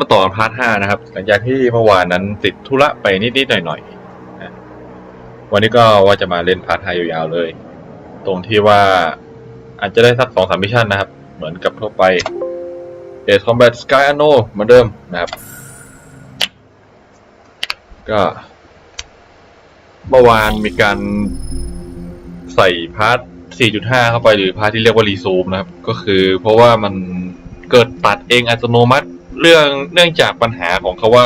มาต่อพาร์ท 5นะครับหลังจากที่เมื่อวานนั้นติดธุระไปนิดๆหน่อยๆนะวันนี้ก็ว่าจะมาเล่นพาร์ท 5ยาวๆเลยตรงที่ว่าอาจจะได้สัก 2-3 มิชชั่นนะครับเหมือนกับทั่วไป Ace Combat Sky Anno เหมือนเดิมนะครับก็เมื่อวานมีการใส่พาร์ท 4.5 เข้าไปหรือพาร์ทที่เรียกว่ารีซูมนะครับก็คือเพราะว่ามันเกิดตัดเองอัตโนมัติเนื่องจากปัญหาของเขาว่า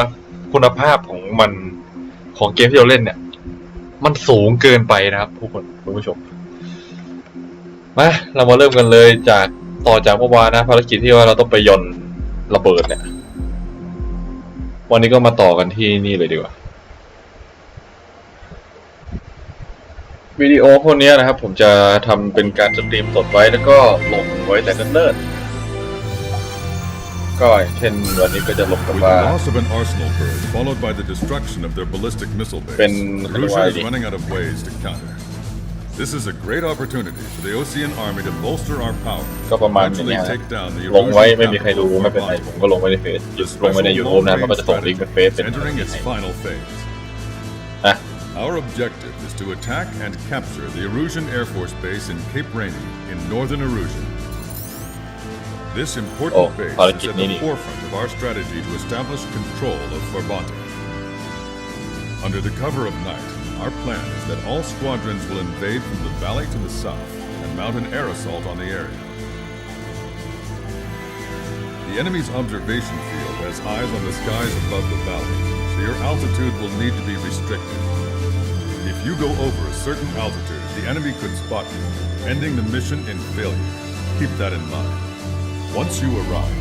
คุณภาพของมันของเกมที่เราเล่นเนี่ยมันสูงเกินไปนะครับคุณผู้ชมมาเรามาเริ่มกันเลยต่อจากเมื่อวานนะภารกิจที่ว่าเราต้องไปย่อนระเบิดเนี่ยวันนี้ก็มาต่อกันที่นี่เลยดีกว่าวิดีโอพวกนี้นะครับผมจะทำเป็นการสตรีมสดไว้แล้วก็ลงไว้แต่เนิ่นก็เช่นวันนี้ก็จะลงกับว่า loss of an arsenal bird followed by the destruction of their ballistic missile base. เป็น Russia is running out of ways to counter. This is a great opportunity for the Ocean Army to bolster our power. ก็ประมาณนี้นะลงไว้ไม่มีใครรู้ไม่เป็นไรผมก็ลงไว้ในเฟซลงไว้ใน YouTube นะมันก็จะส่งลิงก์เป็นเฟซเป็น entering its final phase. Our objective is to attack and capture the Erusian Air Force Base in Cape Rainy in northern Erusian. This important base is at the forefront of our strategy to establish control of Forbante. Under the cover of night, our plan is that all squadrons will invade from the valley to the south and mount an air assault on the area. The enemy's observation field has eyes on the skies above the valley, so your altitude will need to be restricted. If you go over a certain altitude, the enemy could spot you, ending the mission in failure. Keep that in mind. Once you arrive,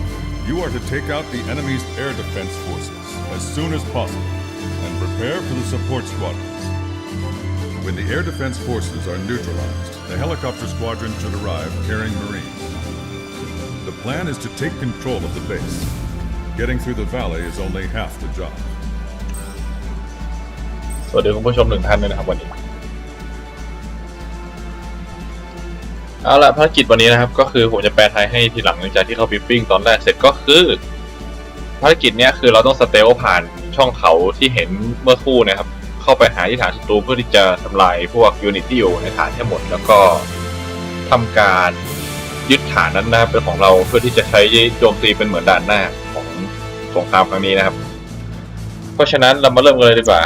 you are to take out the enemy's air defense forces as soon as possible and prepare for the support squadrons. When the air defense forces are neutralized, the helicopter squadron should arrive carrying Marines. The plan is to take control of the base. Getting through the valley is only half the job. สวัสดีคุณผู้ชม1 ท่านด้วยนะครับวันนี้เอาละภารกิจวันนี้นะครับก็คือผมจะแปลไทยให้ทีหลังจากที่เขาบิปปิ้งตอนแรกเสร็จก็คือภารกิจเนี้ยคือเราต้องสเตลผ่านช่องเขาที่เห็นเมื่อคู่นะครับเข้าไปหาที่ฐานศัตรูเพื่อที่จะทำลายพวกยูนิตที่อยู่ในฐานให้หมดแล้วก็ทำการยึดฐานนั้นนะครับเป็นของเราเพื่อที่จะใช้โจมตีเป็นเหมือนด่านหน้าของสงครามครั้งนี้นะครับเพราะฉะนั้นเรามาเริ่มกันเลยดีกว่า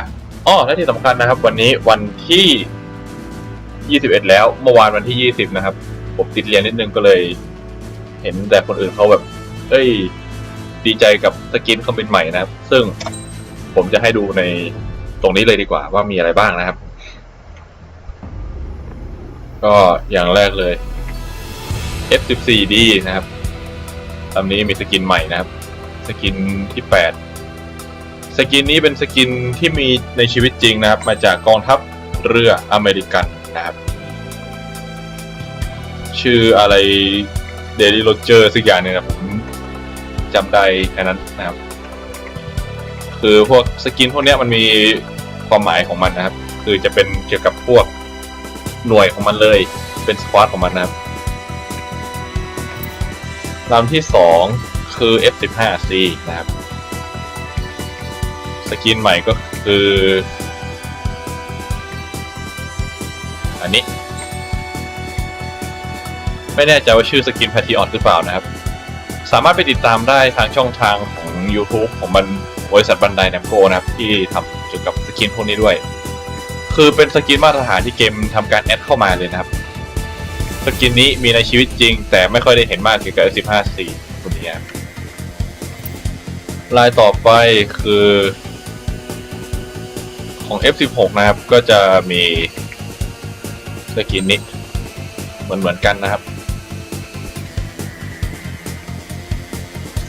และที่สำคัญนะครับวันนี้วันที่21แล้วเมื่อวานวันที่20นะครับผมติดเรียนนิดนึงก็เลยเห็นแต่คนอื่นเขาแบบดีใจกับสกินเครื่องบินใหม่นะครับซึ่งผมจะให้ดูในตรงนี้เลยดีกว่าว่ามีอะไรบ้างนะครับก็อย่างแรกเลย F14D นะครับลำนี้มีสกินใหม่นะครับสกินที่8สกินนี้เป็นสกินที่มีในชีวิตจริงนะครับมาจากกองทัพเรืออเมริกันนะครับชื่ออะไรเดลิโรเจอร์สักอย่างเนี่ยนะผมจำได้แค่นั้นนะครับคือพวกสกินพวกนี้มันมีความหมายของมันนะครับคือจะเป็นเกี่ยวกับพวกหน่วยของมันเลยเป็นสควอตของมันนะครับลำที่2คือ F15C นะครับสกินใหม่ก็คืออันนี้ไม่แน่ใจว่าชื่อสกินแพทิออตหรือเปล่านะครับสามารถไปติดตามได้ทางช่องทางของ YouTube ของบริษัทบันไดแนมโกนะครับที่ทำเกี่ยวกับสกินพวกนี้ด้วยคือเป็นสกินมาตรฐานที่เกมทำการแอดเข้ามาเลยนะครับสกินนี้มีในชีวิตจริงแต่ไม่ค่อยได้เห็นมากเกี่ยวกับ F15C คนนี้ลายต่อไปคือของ F16 นะครับก็จะมีสกินนี้เหมือนกันนะครับ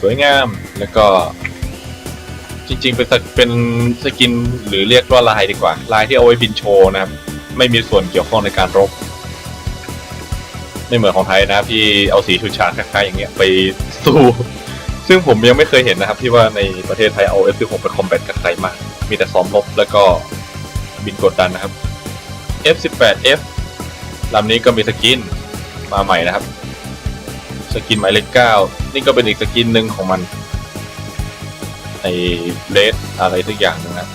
สวยงามแล้วก็จริงๆเป็นสกินหรือเรียกว่าลายดีกว่าลายที่เอาไว้บินโชว์นะครับไม่มีส่วนเกี่ยวข้องในการรบไม่เหมือนของไทยนะครับที่เอาสีฉูดฉาดคล้ายๆอย่างเงี้ยไปสู้ซึ่งผมยังไม่เคยเห็นนะครับที่ว่าในประเทศไทยเอา F16 ไปคอมแบทกับใครมากมีแต่ซ้อมรบแล้วก็บินกดดันนะครับ F18F ลำนี้ก็มีสกินมาใหม่นะครับสกินหมายเลข9นี่ก็เป็นอีกสกินหนึ่งของมัน ไอเลสอะไรทุกอย่างนึงนะ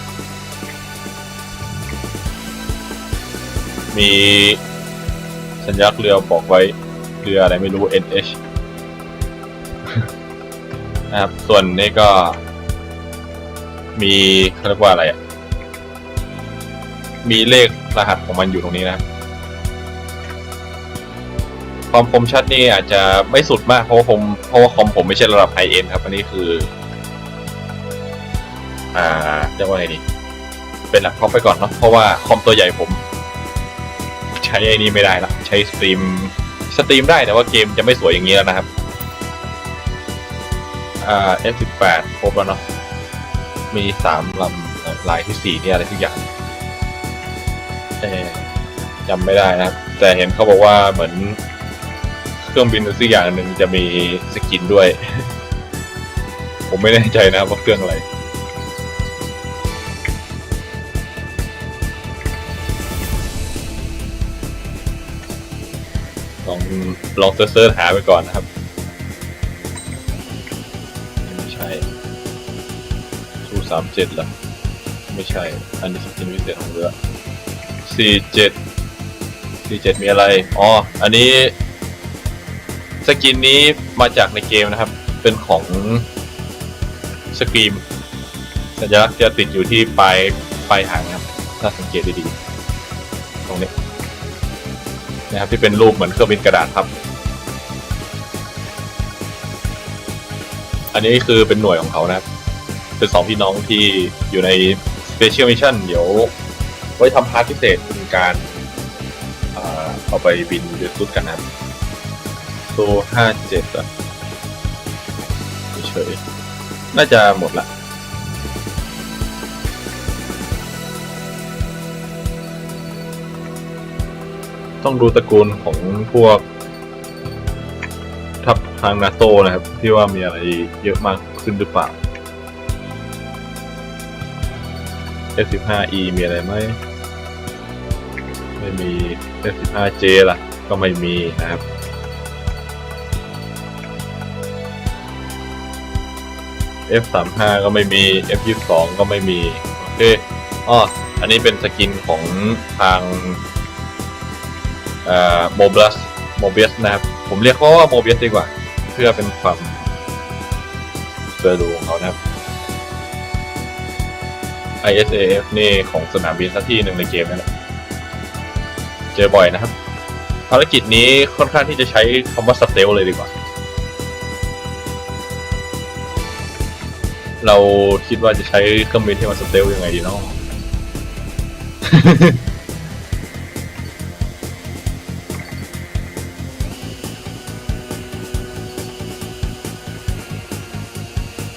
มีสัญลักษณ์เรือบอกไว้เรืออะไรไม่รู้ NH นะครับส่วนนี้ก็มีเขาเรียกว่าอะไรมีเลขรหัสของมันอยู่ตรงนี้นะความคมชัดนี่อาจจะไม่สุดมากเพราะว่าคอมผมไม่ใช่ระดับไฮเอ็นด์ครับอันนี้คือจะว่าไงดีเป็นหลักท็อปไปก่อนเนาะเพราะว่าคอมตัวใหญ่ผมใช้ไอ้นี้ไม่ได้ละใช้สตรีมได้แต่ว่าเกมจะไม่สวยอย่างนี้แล้วนะครับ F.5 ครบแล้วเนาะมี3 ลำลายที่4เนี่ยอะไรทุกอย่างจำไม่ได้นะครับแต่เห็นเขาบอกว่าเหมือนเครื่องบินสักอย่างหนึ่งจะมีสกินด้วย ผมไม่แน่ใจนะครับว่าเครื่องอะไรลองเซิร์ชหาไปก่อนนะครับไม่ใช่37เหรอไม่ใช่อันนี้สกินพิเศษของเรือ47มีอะไรอ๋ออันนี้สกินนี้มาจากในเกมนะครับเป็นของสกรีมสัญลักษณ์จะติดอยู่ที่ปลายหางครับถ้าสังเกตดีๆตรงนี้นะครับที่เป็นรูปเหมือนเครื่องบินกระดาษครับอันนี้คือเป็นหน่วยของเขานะครับเป็น2 พี่น้องที่อยู่ใน Special Mission เดี๋ยวไว้ทำพาร์ทพิเศษเป็นการเอาไปบินเดือดสุดกันนะครับโซ57อ่ะเฉยน่าจะหมดละต้องดูตระกูลของพวกทัพทางนาโต้นะครับที่ว่ามีอะไรเยอะมากขึ้นหรือเปล่า F15E มีอะไรไหมไม่มี F15J ล่ะก็ไม่มีนะครับ F35 ก็ไม่มี F22 ก็ไม่มีโอเคอันนี้เป็นสกินของทางโมเบียสนะครับผมเรียกเขาว่าโมเบียสดีกว่าเพื่อเป็นความเซอร์ดูของเขานะครับ ISAF นี่ของสนามบินสักที่หนึ่งในเกมนั่นแหละเจอบ่อยนะครับภารกิจนี้ค่อนข้างที่จะใช้คำว่าสเตลเลยดีกว่าเราคิดว่าจะใช้เครื่องบินที่มันสเตลยังไงดีเนาะ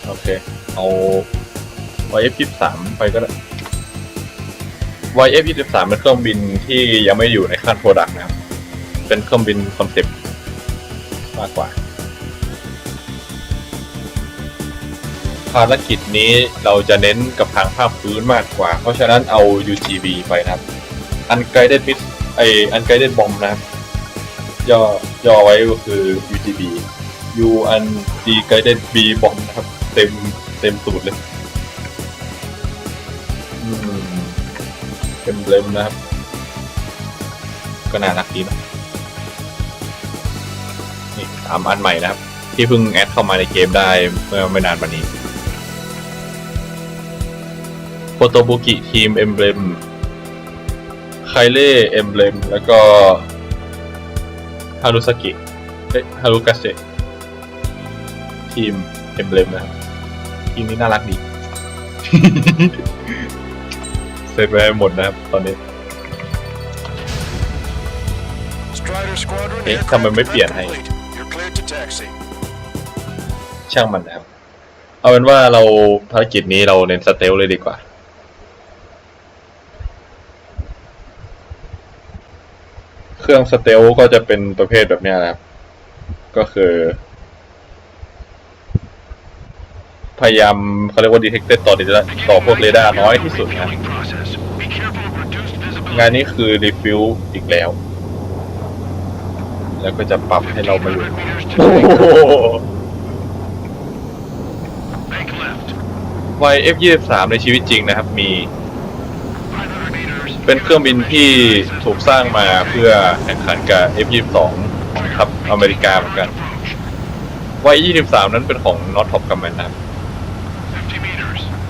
โอเคเอา YF23 ไปก็ได้ YF23 เป็นเครื่องบินที่ยังไม่อยู่ในขั้นโปรดักต์นะครับเป็นเครื่องบินคอนเซ็ปต์มากกว่าภารกิจนี้เราจะเน้นกับทางภาคพื้นมากกว่าเพราะฉะนั้นเอา UGB ไปนะครับ Unguided Miss Unguided Bomb นะครับย่อไว้ก็คือ UGB Unguided B Bomb นะครับเต็มสูตรเลยเต็มเล่มนะครับก็น่ารักดีนะนี่3 อันใหม่นะครับที่เพิ่งแอดเข้ามาในเกมได้เมื่อไม่นานมานี้โฟโตบุกิทีมเอมเบลมไคเล่เอมเบลมแล้วก็ฮารุสกิฮารุกาเซทีมเอมเบลมนะครับทีมนี้น่ารักดี เสร็จไปหมดนะครับตอนนี้ทำไมไม่เปลี่ยนให้ช่างมันนะครับเอาเป็นว่าเราภารกิจนี้เราเน้นสเตลเลยดีกว่าเครื่องสเตลก็จะเป็นประเภทแบบนี้นะครับก็คือพยายามเขาเรียกว่า detected ต่อพวกเรดาร์น้อยที่สุดนะงานนี้คือรีฟิลอีกแล้วก็จะปรับให้เรามาอยู่ F.23 ในชีวิตจริงนะครับมีเป็นเครื่องบินที่ถูกสร้างมาเพื่อแข่งขันกับ F.22 ของทัพอเมริกาเหมือนกัน Y23 นั้นเป็นของ Northrop Grumman นะครับ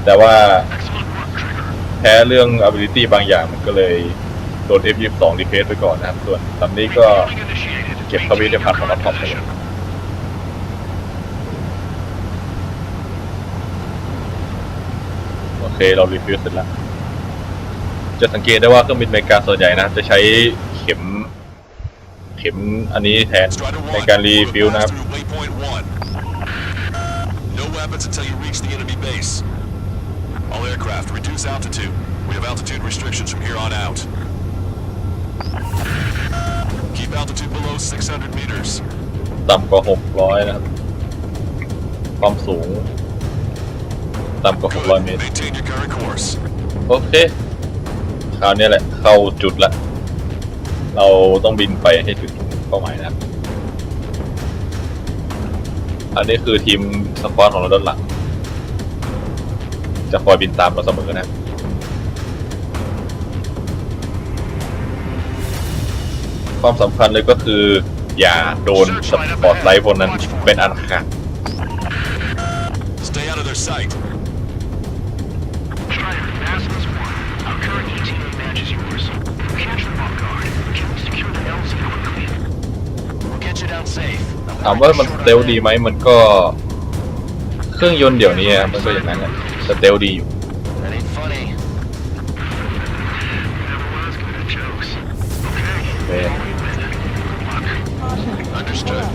แต่ว่าแพ้เรื่อง ability บางอย่างมันก็เลยโดน F.22 ดีเพสไปก่อนนะครับส่วนลำนี้ก็เก็บเข้าพิพิธภัณฑ์ของ Northrop ไปเลยโอเคเรารีวิวเสร็จแล้วจะสังเกตได้ว่าเครื่องบินอเมริกาส่วนใหญ่นะจะใช้เข็มอันนี้แทนในการรีฟิลนะครับ No weapons until you reach the enemy base. All aircraft, reduce altitude. We have altitude restrictions from here on out. Keep altitude below 600 meters. ต่ำกว่า600นะครับความสูงต่ำกว่า600 เมตร Maintain your current course. โอเคคราวนี้แหละเข้าจุดละเราต้องบินไปให้ถึงเป้าหมายนะครับอันนี้คือทีมสควอตของเราด้านหลังจะคอยบินตามเราเสมอนะความสำคัญเลยก็คืออย่าโดนสปอตไลท์พวกนั้นเป็นอันขาด Stay out of their sight. We'll get you down safe. ถามว่ามันสเตลดีไหมมันก็เครื่องยนต์เดี๋ยวนี้มันก็อย่างนั้นแหละสเตลดีอยู่ That ain't funny. โอเค Understood.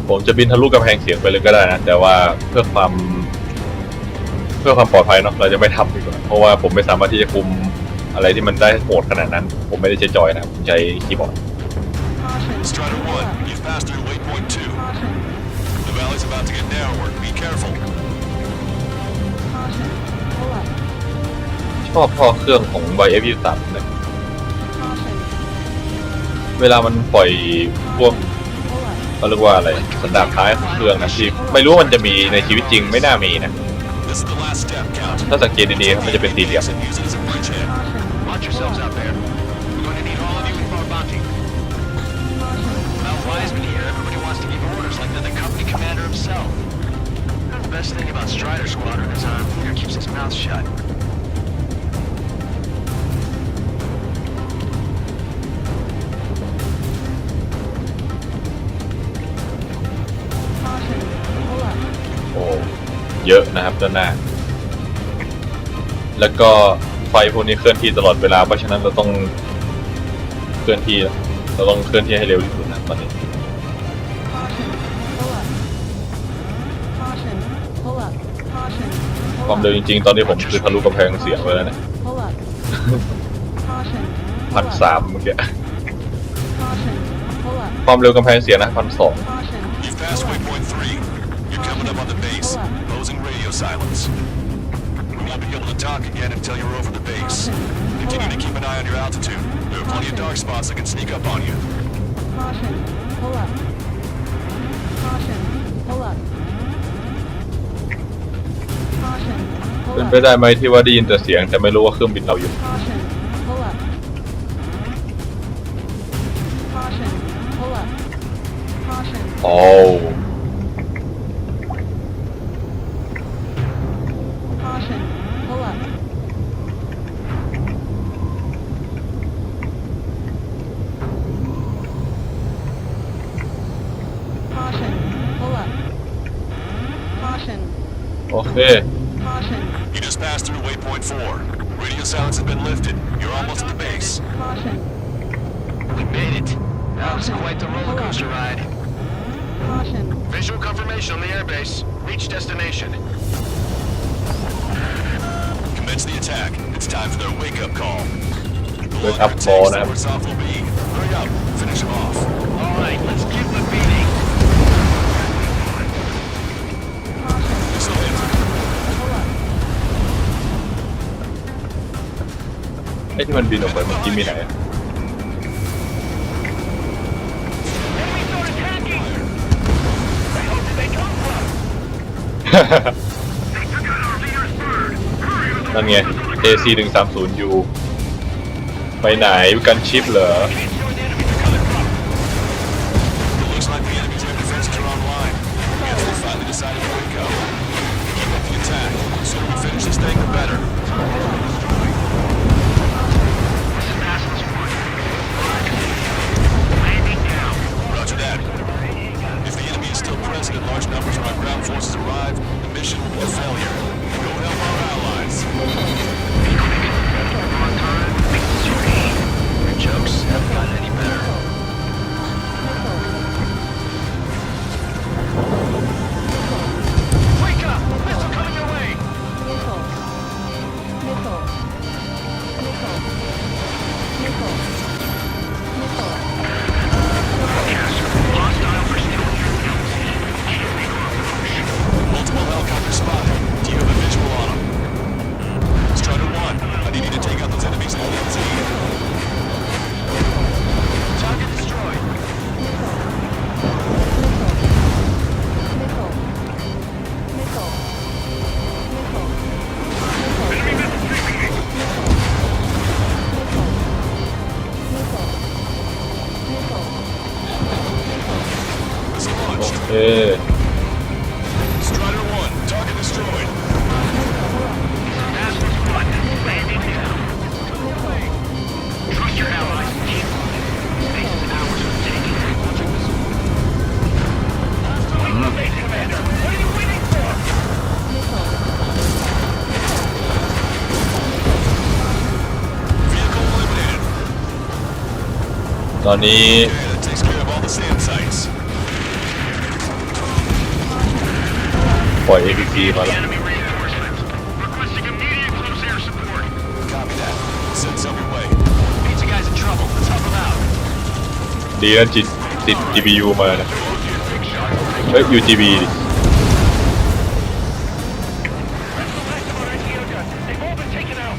ผมจะบินทะลุกำแพงเสียงไปเลยก็ได้นะแต่ว่าเพื่อความปลอดภัยเนาะเราจะไม่ทำดีกว่าเพราะว่าผมไม่สามารถที่จะคุมอะไรที่มันได้โหดขนาดนั้นผมไม่ได้ใช้จอยนะครับผมใช้คีย์บอร์ด Strider 1, you've passed through waypoint 2. The valley's about to get narrower. Be careful. ชอบท่อเครื่องของ F.23 นะเวลามันปล่อยพวกเขาเรียกว่าอะไรสันดาปท้ายของเครื่องนะที่ไม่รู้ว่ามันจะมีในชีวิตจริงไม่น่ามีนะ This is the last step, Count. ถ้าสังเกตดีๆมันจะเป็นสี่เหลี่ยม Use it as a bridgehead. Watch yourselves out there. We're going to need all of you for our bounty. Well, Wiseman here, everybody wants to give orders like they're the company commander himself. The best thing about Strider Squadron is our leader keeps his mouth shut.โอ้เยอะนะครับด้านหน้าแล้วก็ไฟพวกนี้เคลื่อนที่ตลอดเวลาเพราะฉะนั้นเราต้องเคลื่อนที่ให้เร็วที่สุดนะตอนนี้ความเร็วจริงๆตอนนี้ผมคือทะลุกำแพงเสียงไปแล้วนะ1,300เมื่อกี้ความเร็วกำแพงเสียงนะ1,200 You've passed waypoint 3. You're coming up on the base. Closing radio silence. We won't be able to talk again until you're over the base. Continue to keep an eye on your altitude. There are plenty of dark spots that can sneak up on you. Caution. เป็นไปได้ไหมที่ว่าได้ยินแต่เสียงแต่ไม่รู้ว่าเครื่องบินเราอยู่ โอ้โอเค You just passed through waypoint 4. Radio silence has been lifted. You're almost at the base. We made it. That was quite the roller coaster ride. Visual confirmation on the airbase. Reach destination. Commence the attack. It's time for their wake-up call. The Wake longer up it call takes, the now. worse off we'll be. Hurry up. Finish them off. All right, let's give them a beating. Excellent. ไอ้ที่มันบินออกไปเมื่อกี้มีไหน นั่นไง AC 130U ไปไหนกันชิปเหรอ Looks like the enemy's air defenses are online. Guess they finally decided to wake up. Keep up the attack. The sooner we finish this thing, the better. Roger that. If the enemy is still present in large numbers when our ground forces arrive, the mission will be a failure. Go help our allies. Your jokes haven't gotten any better. Wake up! Missile coming your way! Multiple helicopters spotted. Do you have a visual on them? Strider 1, I need you to take out those enemies in the LZ. Target destroyed. Enemy missile streaming. Missile launched. เออ Strider 1, target destroyed. Task Force 1, landing now. Trust your allies and keep moving. Base is ours for the taking. Base commander, what are you waiting for? Vehicle eliminated. ตอนนี้ Okay, that takes care of all the sand sites. ปล่อย APC มาแล้ว Enemy reinforcements. Requesting immediate close air support. Copy that. Send some your way. Pizza guy's in trouble. Let's help him out. ดีนะติด GPU มานะ เฮ้ย UGB ดิ They've all been taken out.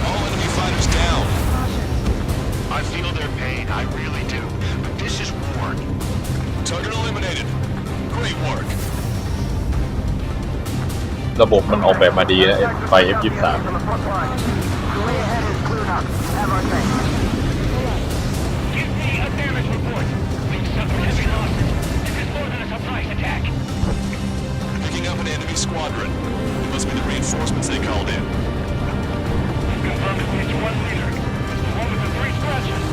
All enemy fighters down. I feel their pain. I really do. But this is war. Target eliminated. Great work. ระบบมันออกแบบมาดีนะไฟ F23 Give me a damage report. We've suffered heavy losses. This is more than a surprise attack. Picking up an enemy squadron. It must be the reinforcements they called in. Confirmed it reached 1 leader. The one with the 3 scratches.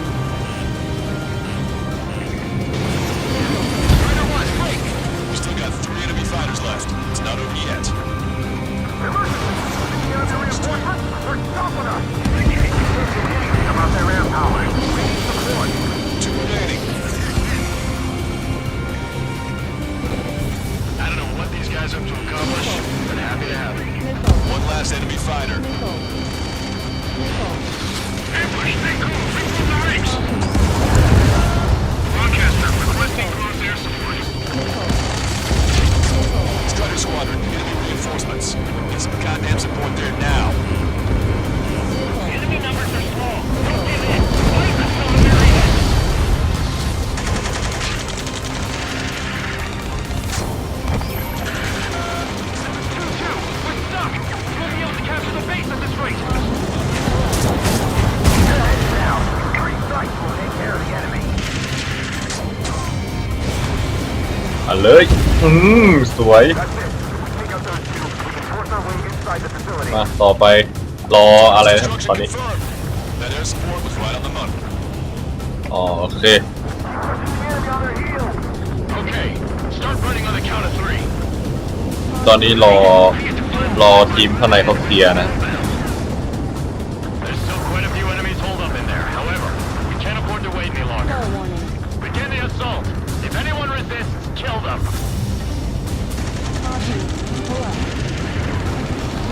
Rider 1, break! We still got 3 enemy fighters left. It's not over yet. Two remaining. I don't know what these guys hope to accomplish, but happy to have it. One last enemy fighter. Ambush, stay cool, refill the ranks. Broadcaster, requesting close air support. Strider Squadron, enemy reinforcements. Need some goddamn support there now. Enemy numbers are small. Don't give in. Fight until the very end. We're stuck! We'll be able to capture the base at this rate! Heads down! 3 strikes will take care of the enemy. อ่ะเลยสวย That's it. Take out those 2. We can force our way inside the facility. มาต่อไปรออะไรนะครับตอนนี้ That air support was right on the money. อ๋อโอเค Okay, start running on the count of 3. ตอนนี้รอทีมข้างในเขาเคลียร์นะ There's still quite a few enemies holed up in there. However, we can't afford to wait any longer. Begin the assault. If anyone resists, kill them.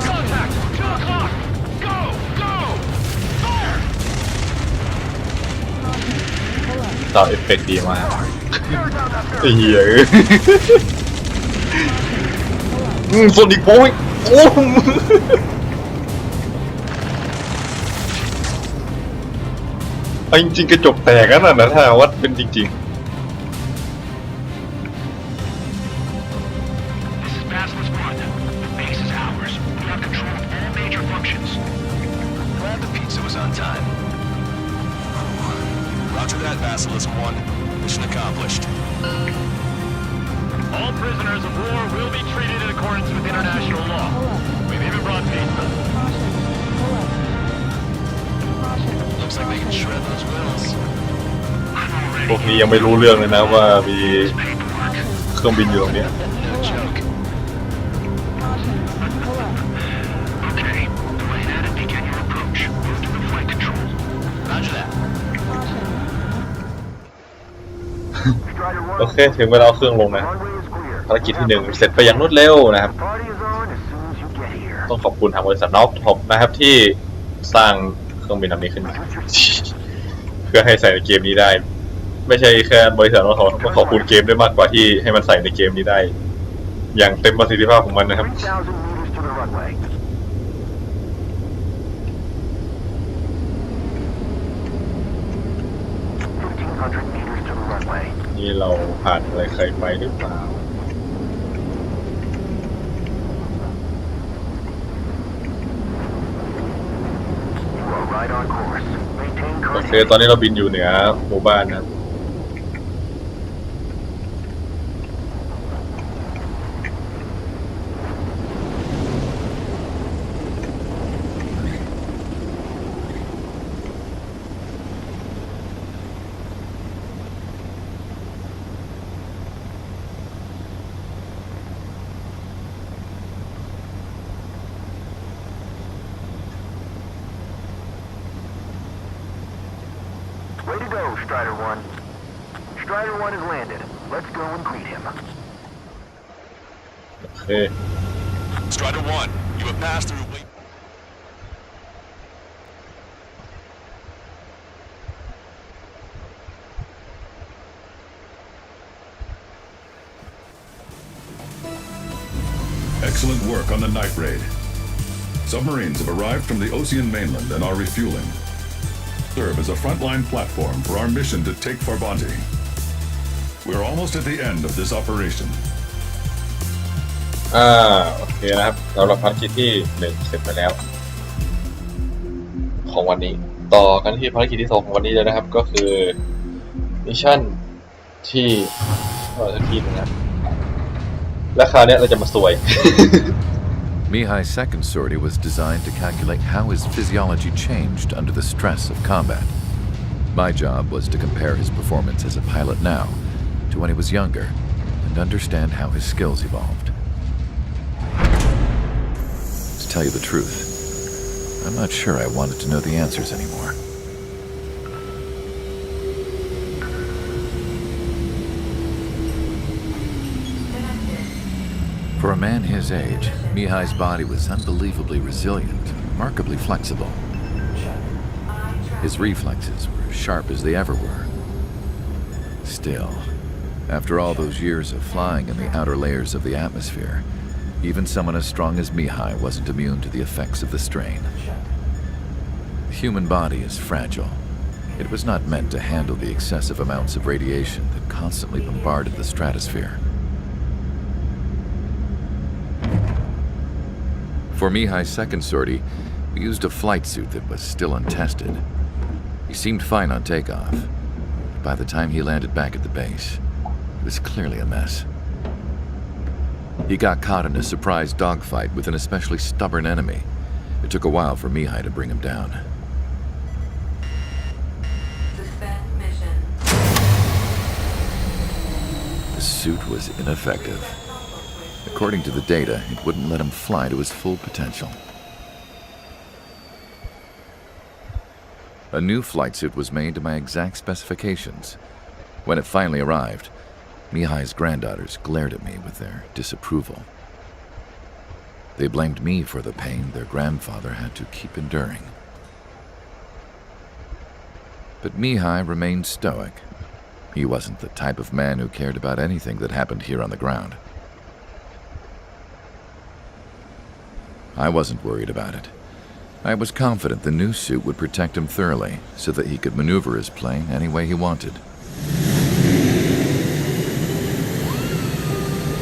Contact! 2 o'clock! Go! Go! Fire! ซาวด์เอฟเฟกต์ดีมากไอ้เหี้ยโซนิกโบยโอ้ไอ้จริงๆกระจกแตกนั่นนะถ้าวัดเป็นจริง time. Roger that, Basilisk 1. Mission accomplished. All prisoners of war will be treated in accordance with international law. We've even brought pizza. Looks like they can shred those wheels. พวกนี้ยังไม่รู้เรื่องเลยนะว่ามีเครื่องบินอยู่ตรงเนี้ย No joke. Okay, plane at and begin your approach. Move to the flight control. Roger that. โอเคถึงเวลาเอาเครื่องลงนะภารกิจที่1เสร็จไปอย่างรวดเร็วนะครับต้องขอบคุณทางบริษัทน็อกท็อปนะครับที่สร้างเครื่องบินลำนี้ขึ้นมา เพื่อให้ใส่ในเกมนี้ได้ไม่ใช่แค่บริษัทน็อกท็อปต้องขอบคุณเกมด้วยมากกว่าที่ให้มันใส่ในเกมนี้ได้ อย่างเต็มประสิทธิภาพของมันนะครับนี่เราผ่านอะไรใครไปหรือเปล่าโอเคตอนนี้เราบินอยู่เหนือหมู่บ้านนะWay to go, Strider 1. Strider 1 has landed. Let's go and greet him. โอเค Strider 1, you have passed through wait. Excellent work on the night raid. Submarines have arrived from the Ocean mainland and are refueling. Serve as a frontline platform for our mission to take Farbanti. We're almost at the end of this operation. โอเคนะครับเราภารกิจที่1เสร็จไปแล้วของวันนี้ต่อกันที่ภารกิจที่2ของวันนี้เลยนะครับก็คือมิชชั่นที่สักทีนึงนะและคราวนี้เราจะมาสวย Mihai's second sortie was designed to calculate how his physiology changed under the stress of combat. My job was to compare his performance as a pilot now to when he was younger and understand how his skills evolved. To tell you the truth, I'm not sure I wanted to know the answers anymore. For a man his age, Mihai's body was unbelievably resilient, remarkably flexible. His reflexes were sharp as they ever were. Still, after all those years of flying in the outer layers of the atmosphere, even someone as strong as Mihai wasn't immune to the effects of the strain. The human body is fragile. It was not meant to handle the excessive amounts of radiation that constantly bombarded the stratosphere. For Mihai's second sortie, we used a flight suit that was still untested. He seemed fine on takeoff. By the time he landed back at the base, it was clearly a mess. He got caught in a surprise dogfight with an especially stubborn enemy. It took a while for Mihai to bring him down. Suspend mission. The suit was ineffective. According to the data, it wouldn't let him fly to his full potential. A new flight suit was made to my exact specifications. When it finally arrived, Mihai's granddaughters glared at me with their disapproval. They blamed me for the pain their grandfather had to keep enduring. But Mihai remained stoic. He wasn't the type of man who cared about anything that happened here on the ground. I wasn't worried about it. I was confident the new suit would protect him thoroughly so that he could maneuver his plane any way he wanted.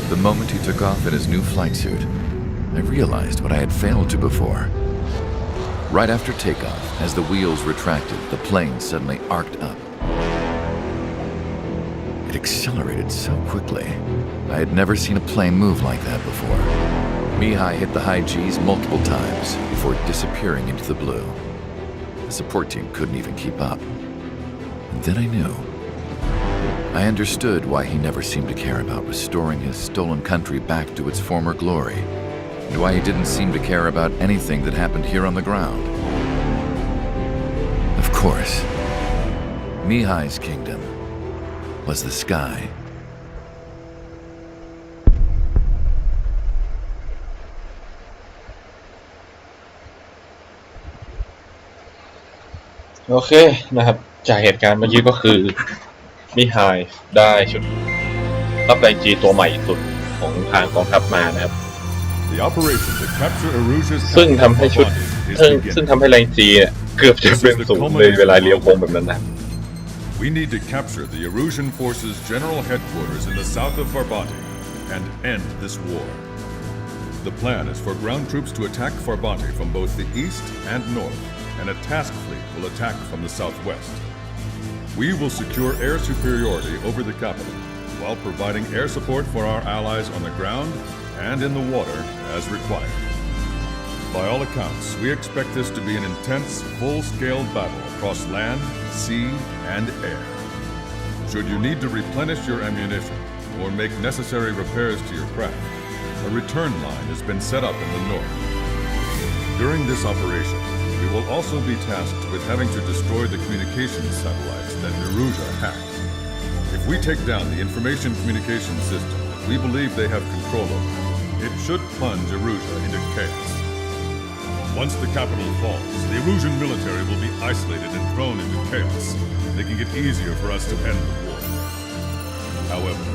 The moment he took off in his new flight suit, I realized what I had failed to before. Right after takeoff, as the wheels retracted, the plane suddenly arced up. It accelerated so quickly. I had never seen a plane move like that before. Mihai hit the high G's multiple times before disappearing into the blue. The support team couldn't even keep up. And then I knew. I understood why he never seemed to care about restoring his stolen country back to its former glory, and why he didn't seem to care about anything that happened here on the ground. Of course, Mihai's kingdom was the sky. โอเคนะครับจากเหตุการณ์เมื่อกี้ก็คือมิไฮได้ชุดรับแรงจีตัวใหม่สุดของทางกองทัพมานะครับ The operation to capture Erusia's ซึ่งทำให้ชุด capital is ซึ่ง beginning. ทำให้แรงจีเนี่ยเกือบจะเป็นศูนย์เลยเวลาเลี้ยวโค้งแบบนั้นนะ We need to capture the Erusian forces' general headquarters in the south of Farbanti and end this war. The plan is for ground troops to attack Farbanti from both the east and north, and a task fleet will attack from the southwest. We will secure air superiority over the capital, while providing air support for our allies on the ground and in the water as required. By all accounts, we expect this to be an intense, full-scale battle across land, sea, and air. Should you need to replenish your ammunition or make necessary repairs to your craft, a return line has been set up in the north. During this operation, we will also be tasked with having to destroy the communications satellites that Erusia hacked. If we take down the information communication system that we believe they have control over, it should plunge Erusia into chaos. Once the capital falls, the Erusian military will be isolated and thrown into chaos, making it easier for us to end the war. However,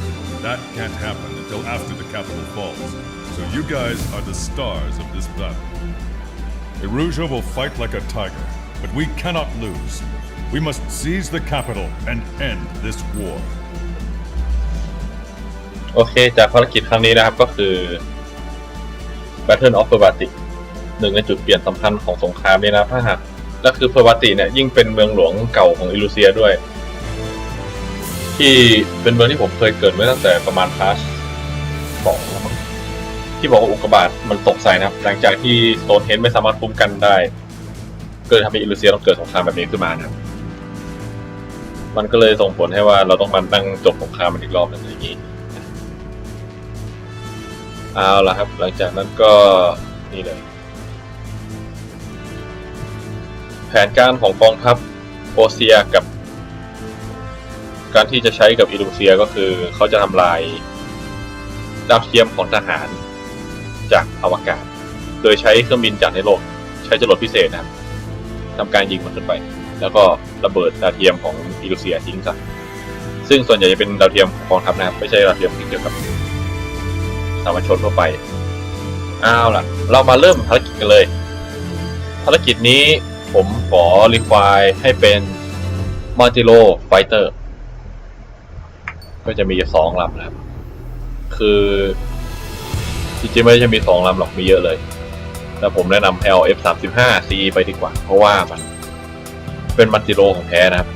that can't happen until after the capital falls, so you guys are the stars of this battle. Erusia will fight like a tiger, but we cannot lose. We must seize the capital and end this war. โอเคจากภารกิจครั้งนี้นะครับก็คือ Battle of Farbanti หนึ่งในจุดเปลี่ยนสำคัญของสงครามนี้นะถ้าหากและคือเพอร์บัติเนี่ยยิ่งเป็นเมืองหลวงเก่าของอิลูเซียด้วย ที่เป็นเมืองที่ผมเคยเกิดไว้ตั้งแต่ประมาณพาร์ท2แล้วมั้งที่บอกว่าอุกกาบาตมันตกใส่นะครับหลังจากที่โซนเฮนไม่สามารถคุ้มกันได้เกิดทำให้อิลูเซียต้องเกิดสงครามแบบนี้ขึ้นมานะครับมันก็เลยส่งผลให้ว่าเราต้องมาตั้งจบสงครามมันอีกรอบหนึ่งอย่างนี้เอาล่ะครับหลังจากนั้นก็นี่เลยแผนการของกองทัพโอเซียกับการที่จะใช้กับอิลูเซียก็คือเขาจะทำลายดาวเทียมของทหารจากอวกาศโดยใช้เครื่องบินจากในโลกใช้จรวดพิเศษนะครับทำการยิงมันขึ้นไปแล้วก็ระเบิดดาวเทียมของอิลูเซียทิ้งซะซึ่งส่วนใหญ่จะเป็นดาวเทียมของกองทัพนะครับไม่ใช่ดาวเทียมที่เกี่ยวกับสามัญชนทั่วไปเอาล่ะเรามาเริ่มภารกิจกันเลยภารกิจนี้ผมขอรีควายให้เป็นมัลติโลไฟเตอร์ก็จะมี2ลำนะครับคือจริงๆไม่ได้จะมี2ลำหรอกมีเยอะเลยแต่ผมแนะนำ Ep.5 C ไปดีกว่าเพราะว่ามันเป็นมัลติโลของแท้นะครับ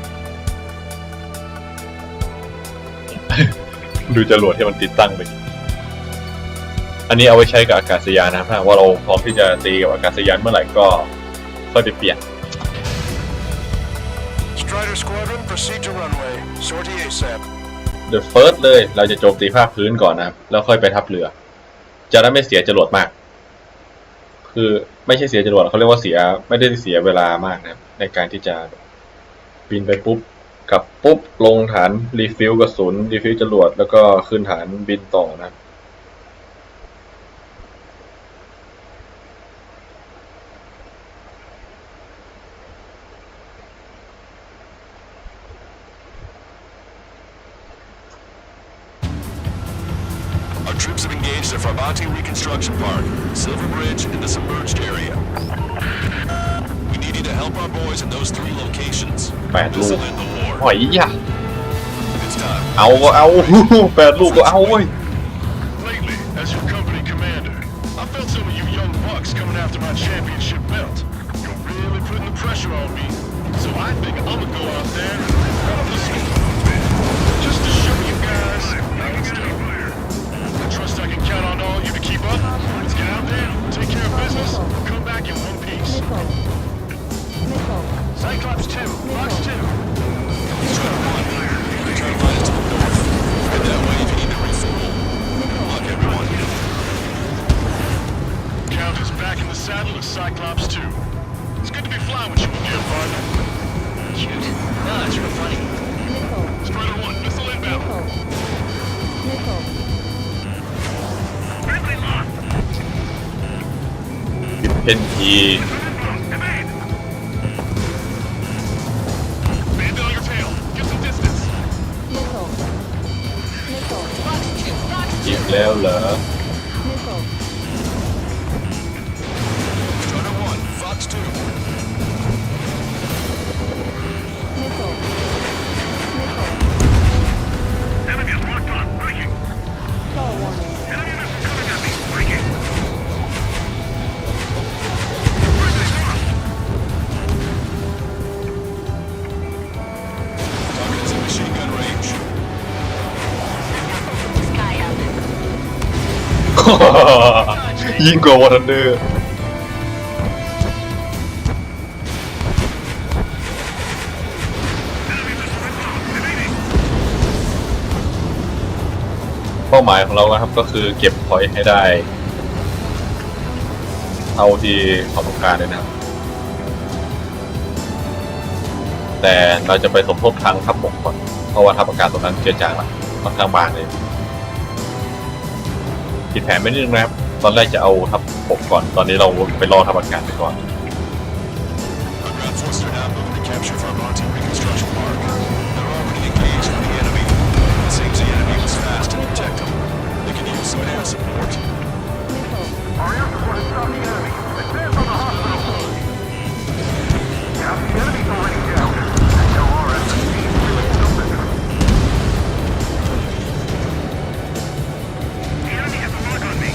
ดูจรวดที่มันติดตั้งไปอันนี้เอาไว้ใช้กับอากาศยานนะครับถ้าว่าเราพร้อมที่จะตีกับอากาศยานเมื่อไหร่ก็ค่อยไปเปลี่ยน Strider Squadron, proceed to runway. Sortie ASAP. The First เลยเราจะโจมตีภาคพื้นก่อนนะครับแล้วค่อยไปทับเรือจะได้ไม่เสียจรวดมากคือไม่ใช่เสียจรวดเขาเรียกว่าเสียไม่ได้เสียเวลามากนะครับในการที่จะบินไปปุ๊บกลับปุ๊บลงฐานรีฟิลกระสุนรีฟิลจรวดแล้วก็ขึ้นฐานบินต่อนะTroops have engaged the Farbanti Reconstruction Park, Silver Bridge, and the submerged area. We need you to help our boys in those 3 locations. 8 ลูก This will end the war. หอยยะ It's time. เอาก็เอา 8 ลูกก็เอาเว้ย Lately, as your company commander, I felt some of you young bucks coming after my championship belt. You're pressure on me. So I think I'm gonna go out there and rip up the smoke. Just to show you guys how it's done. I trust I can count on all you to keep up. Let's get out there, take care of business, come back in one piece. Cyclops 2, Fox 2. Strider 1, turn line to the north. Head that way if you need to refuel. Good luck, everyone. Count is back in the saddle as Cyclops 2. It's good to be flying with you again, partner. Cute. No, it's real funny. Strider 1, missile inbound. Friendly lost. เอ็นที Band on your tail. Get some distance. อีกแล้วเหรอ Strider 1, Fox 2. Enemy is locked on. Breaking. Enemy missile coming at me. Breaking. Friendly lost. Target is in machine gun range. ยิ่งกว่าวอร์ทันเดอร์เป้าหมายของเรานะครับก็คือเก็บพอยต์ให้ได้เท่าที่เขาต้องการเลยนะครับแต่เราจะไปสมทบทางทัพบกก่อนเพราะว่าทัพอากาศตรงนั้นเจือจางละค่อนข้างมากเลยผิดแผนไปนิดนึงนะครับตอนแรกจะเอาทัพบกก่อนตอนนี้เราไปรอทัพอากาศไปก่อน Our ground forces are now moving to capture Vermonte Reconstruction Park. They're already engaged with the enemy. It seems the enemy was fast to protect them. They can use some air support. Our air support has stopped the enemy. Advance on the hospital. Now the enemy's already down. Tell our efforts to really no business. The enemy has a mark on me.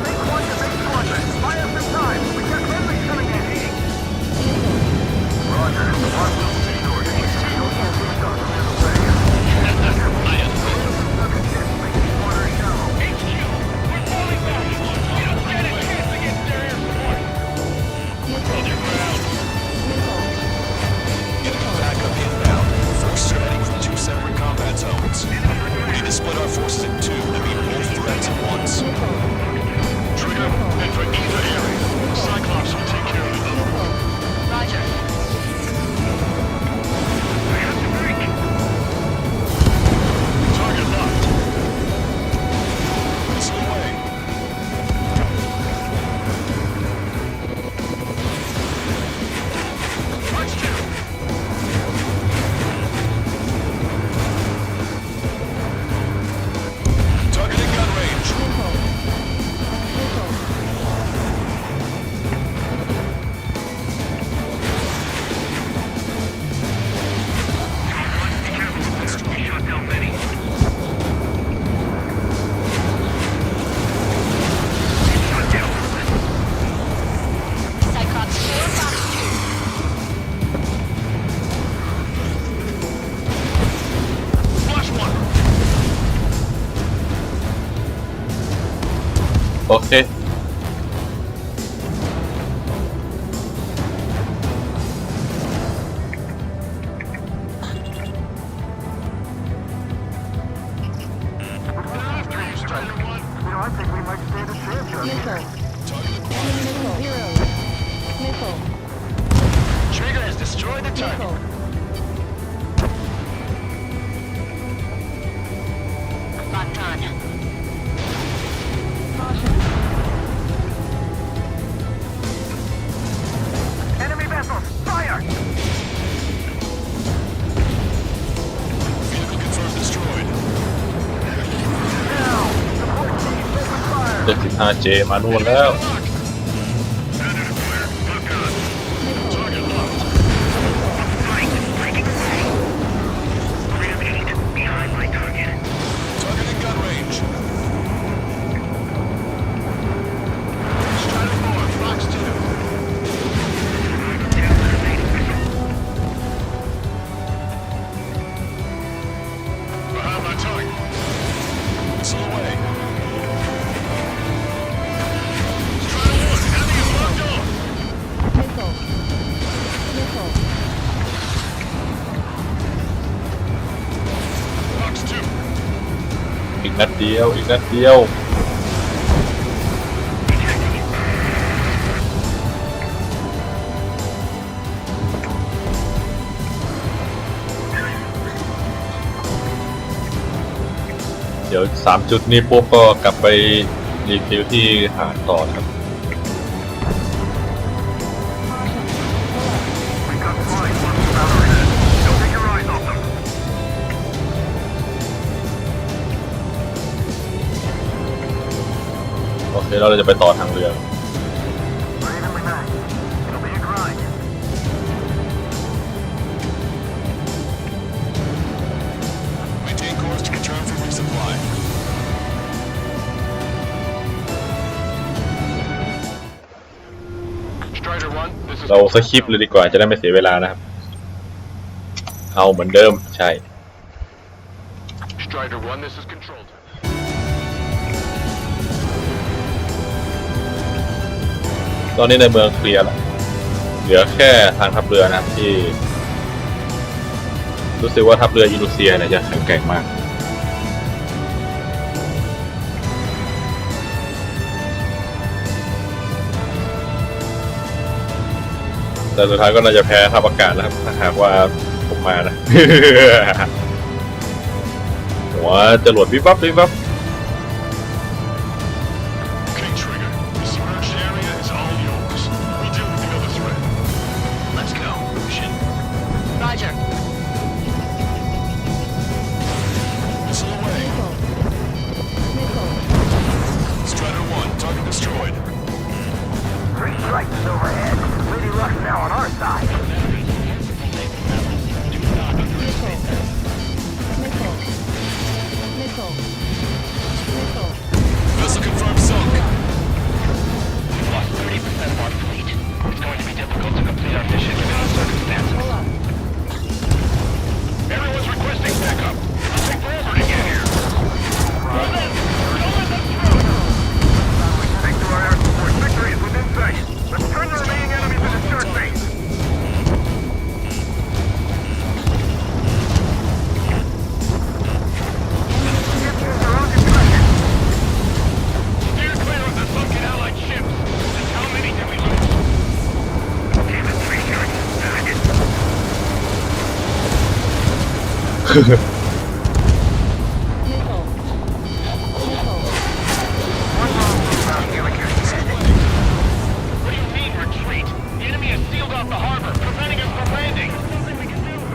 Make one to make contact. Buy us some time. We got friendlies coming in. Roger. Our will be short. Don't get stuck in the way. Enemy backup inbound. Forces are heading from two separate combat zones. We need to split our forces in two to meet both threats at once. Trigger, head for either area. Cyclops will take care of the other. Roger. Target locked. Missile away. Watch two. Target in gun range. Shot down many. Shot down. Cyclops 2, Fox 2. Flash one. โอเคI think we might stand a chance out here. Trigger has destroyed the target. Locked on. Enemy vessels, fire! Vehicle confirmed destroyed. Now, support team, open fire! 75J มานู่นแล้ว Lock. Standard clear. Lock on. Target locked. Behind my target. Target in gun range. Strider 4, Fox 2. นัดเดียวอีกนัดเดียวเดี๋ยว3 จุดนี้ปุ๊บก็กลับไปรีฟิลที่หาดต่อครับ We got flight once about our head. Don't take your eyes off them. โอเคเราจะไปต่อทางเรือ We're evenly matched. It'll be a grind. Maintain course to return for resupply. Strider 1, this is เราสคิปเลยดีกว่าจะได้ไม่เสียเวลานะครับเอาเหมือนเดิมใช่ Strider 1, this is control. ตอนนี้ในเมืองเคลียร์แล้วเหลือแค่ทางทัพเรือนะครับที่รู้สึกว่าทัพเรืออินโดนีเซียเนี่ยจะแข็งแกร่งมากแต่สุดท้ายก็น่าจะแพ้ทัพอากาศแล้วครับถ้าหากว่าผมมานะ หัวจรวดวิบวับวิบวับ King Trigger, the submerged area is all yours. We'll deal with the other threat. Let's go. Shit. Roger. Missile away. Strider 1, target destroyed. 3 strikes is overhead. Lady Luck now on our side. Vessel confirmed sunk. We've lost 30% of our fleet. It's going to be difficult to complete our mission given the circumstances. Everyone's requesting backup. It'll take forever to get here. Victor Air Support. Victory is within sight. Let's turn the remaining enemies into shark bait. Steer clear of the sunken Allied ships. And how many did we lose? Damn it, 3 strikes. What do you mean, retreat? The enemy has sealed off the harbor, preventing us from landing.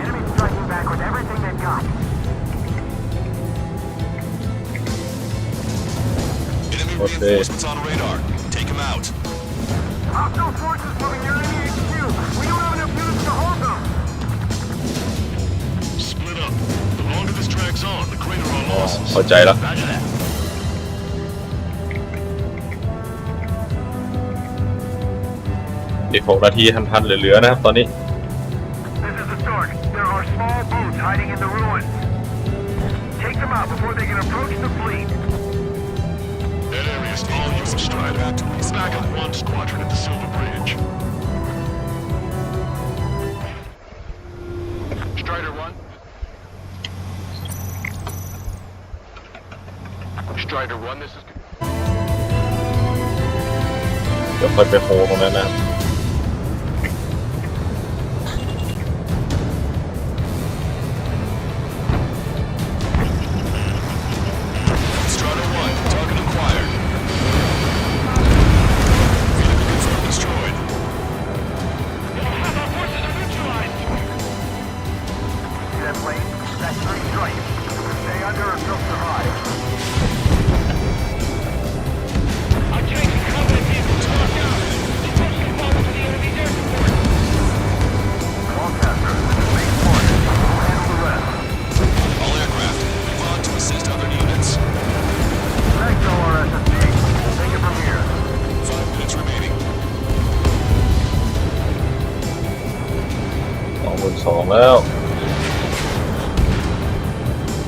Enemies striking back with everything they've got. Enemy Okay. reinforcements on radar. Take them out. Hostile forces moving near enemy HQ. We don't have enough units to hold them. Split up. The longer this drags on, the greater our อ๋อ losses. เข้าใจแล้ว Roger that. อีก6 นาทีทันๆเหลือๆนะครับตอนนี้ This is the start. There are small boats hiding in the ruins. Take them out before they can approach the fleet. That area is all yours, Strider. Back up 1 squadron at the Silver Bridge. Strider 1. Strider 1, this is... เดี๋ยวค่อยไปโฮตรงนั้นนะครับ Strider 1, target acquired. Vehicle confirmed destroyed. Our forces are neutralized. See that plane? That's 3 strikes. Stay under or you'll survive. Our tanks and combat vehicles are locked out. Approach the fall to the enemy's air support. Longcaster, this is Base 1. We'll handle the rest. All aircraft, move on to assist other units. Thanks, ORSSD. We'll take it from here. 5 minutes remaining. 22,000แล้ว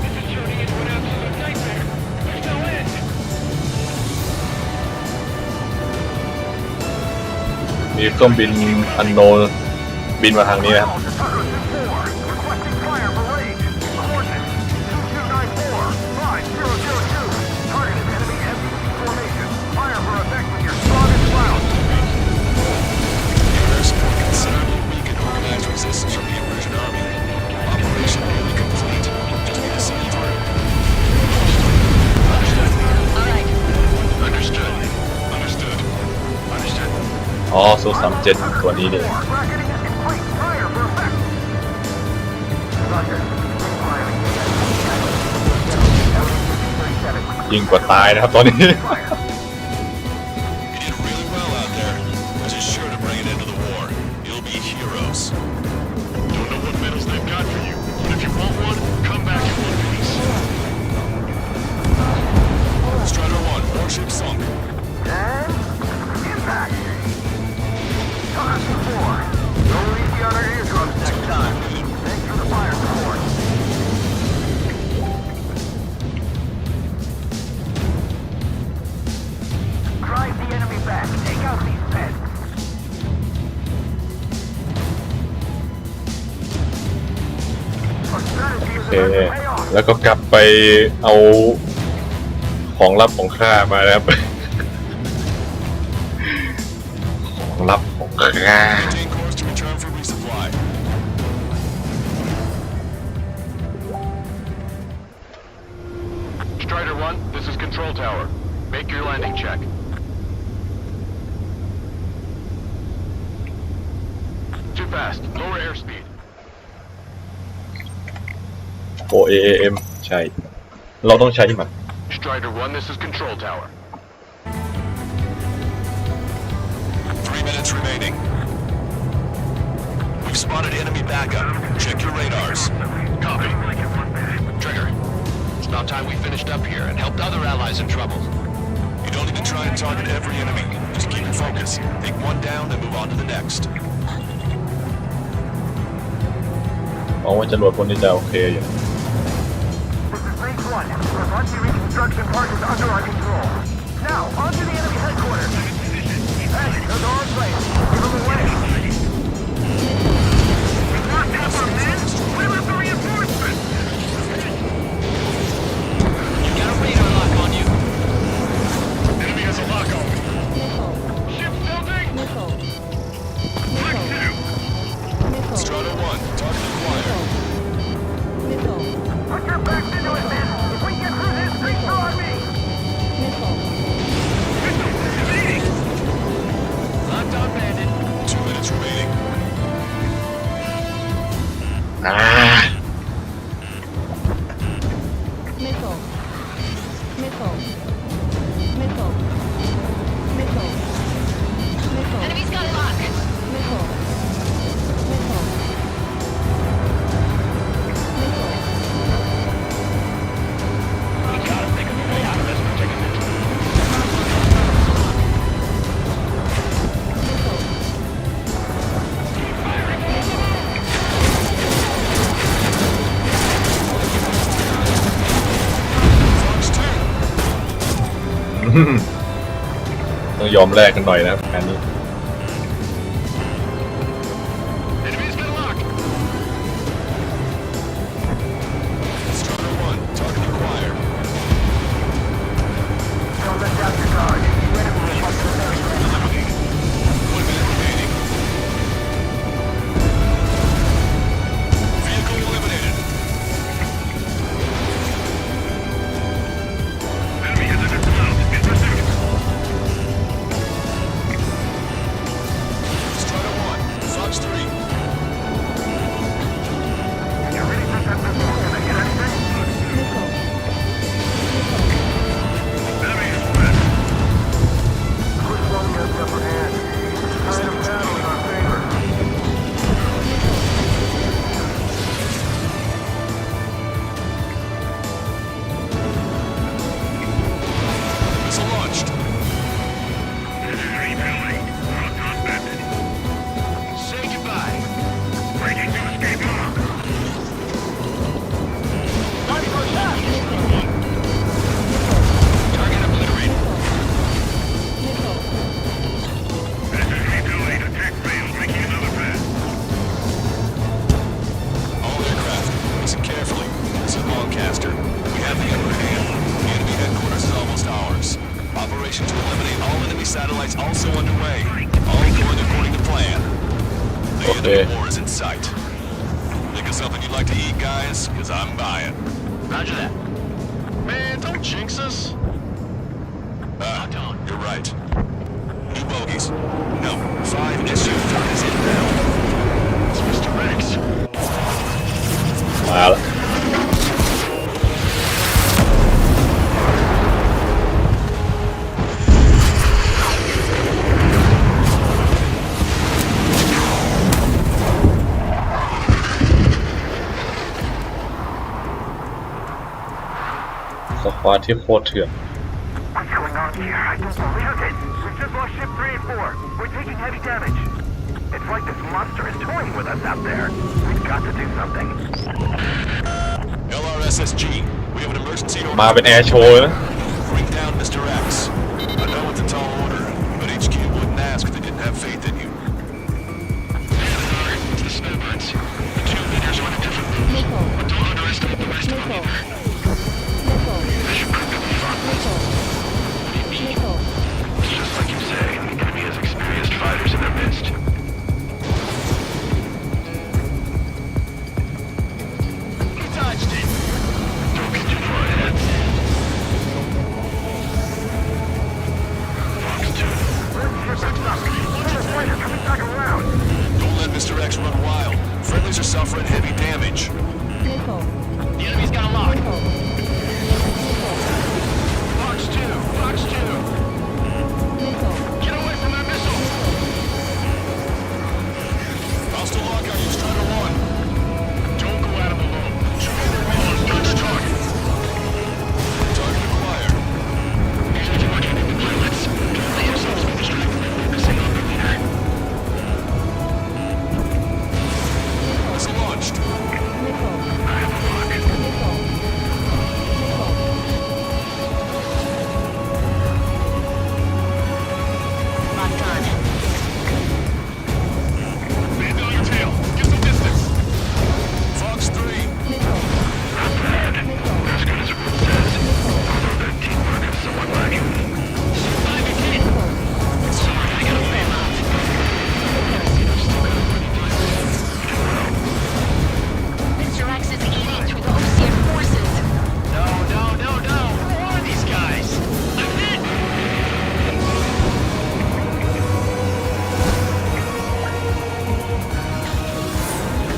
This is turning into an absolute nightmare. There's no end. มีเครื่องบินอันโนนบินมาทางนี้นะครับ Chicago 2-4. Requesting fire for rage. Coordinates 2294 5002. Su-37 ตัวนี้นี่ Bracketing is complete. Fire for effect. Roger. Firing. ยิงกว่าตายนะครับตอนนี้ You did really well out there, which is sure to bring an end to the war. You'll be heroes. Don't know what medals they've got for you, but if you want one, come back in one piece. Strider 1, warship sunk. And impact. Connor 4. Don't leave me on our eardrums next time. Thanks for the fire support. Drive the enemy back. Take out these pets. โอเค แล้วก็กลับไปเอาของลับของข้ามานะครับ ของลับของข้า Maintain course to return for resupply. 'Strider 1, this is Control Tower. Make your landing check. Too fast. Lower airspeed. OAAM ใช่ เราต้องใช้มัน Strider 1, this is Control Tower. 3 minutes remaining. We've spotted enemy backup. Check your radars. Copy. Trigger. It's about time we finished up here and helped other allies in trouble. You don't need to try and target every enemy. Just keep your focus. Take one down and move on to the next. หวังว่าจรวดพวกนี้จะโอเคอยู่ This is phase 1. The Bungie reconstruction part is under our control. Now, on to the enemy headquarters. Hey, those are our place. Give them away. We lost half our men? What about the reinforcements? You got a radar lock on you. Enemy has a lock on me. Ship building! Strider 1, target acquired. Put your backs into it, men. If we get through this, they throw on me. Locked on bandit. 2 minutes remaining. อ่า Enemy's got a lock. We gotta think of a way out of this predicament. Fox 2. ต้องยอมแลกกันหน่อยนะครับอันนี้ Enemy's got a lock. Strider 1, target acquired. Don't let down your guard. The enemy will bust the very 1 minute remaining. Vehicle eliminated. Enemy has a missile in pursuit. Strider 1, Fox 3. You ready for that missile? Can I get anything? Enemy is west. Which one has the upper hand? This kind of battle in our favor. Missile launched. Say goodbye. Breaking to escape lock. Ready for attack. Target obliterated. All aircraft, listen carefully. This is Lancaster. We have the upper hand. The enemy headquarters is almost ours. Operation to eliminate all enemy satellites also underway. All going according to plan. The end Okay. of the war is in sight. Think of something you'd like to eat, guys? Because I'm buying. Roger that. Man, don't jinx us. You're right. New bogeys. No, 5 SU-4 is inbound. It's Mr. Rex. มาแล้วสควอตที่โคตรเถื่อน What's going on here? I don't believe it. We just lost ship 3 and 4. We're taking heavy damage. It's like this monster is toying with us out there. We've got to do something. LRSSG, we have an emergency order. มาเป็นแอร์โชว์นะ Bring down Mr. X. I know it's a tall order, but HQ wouldn't ask if they didn't have faith in you. It's the snowbirds. The 2 leaders want it differently. But don't underestimate the rest of them either. They should prove that we fought. What do you mean? It's just like you say, the enemy has experienced fighters in their midst. He dodged it. Don't get too far ahead. Fox 2. Ship is up. Little fighter coming back around. Don't let Mr. X run wild. Friendlies are suffering heavy damage. The enemy's got a lock. Fox 2. Fox 2. Get away from that missile. Hostile lockout, you Strider 1. Don't go at him alone. Shoot over on Dutch target. Target acquired. These are working with the pilots. Don't let yourselves be distracted by focusing on the leader. Missile launched. I have a lock. Locked on. Man down your tail. Get some distance. Fox 3. Not bad. As good as the rule says. Although the teamwork is somewhat lacking. Sorry, I gotta bail out. Mr. X is eating through the Osean forces. No. Who are these guys? I'm in.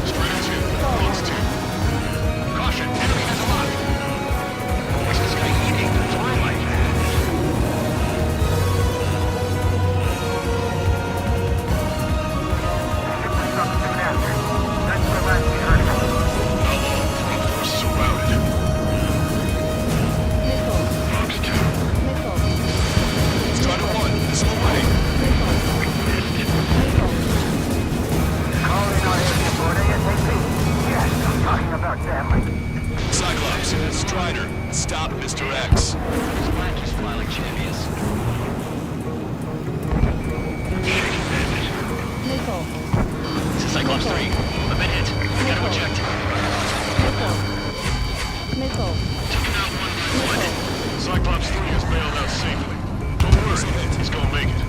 Strider 2. Fox 2. Caution, enemy has a lock. What's this guy eating to fly like that? Ship was sunk soon after. That's the last we heard from them. Front force surrounded. Fox 2. Strider 1, this away. Calling on airport ASAP. Yes, I'm talking about family. Cyclops, Strider, stop Mr. X. These Blanckies fly like champions. This is Cyclops 3. I've been hit. We gotta eject. Taking out one by one. Cyclops 3 is bailed out safely. Don't worry, he's gonna make it.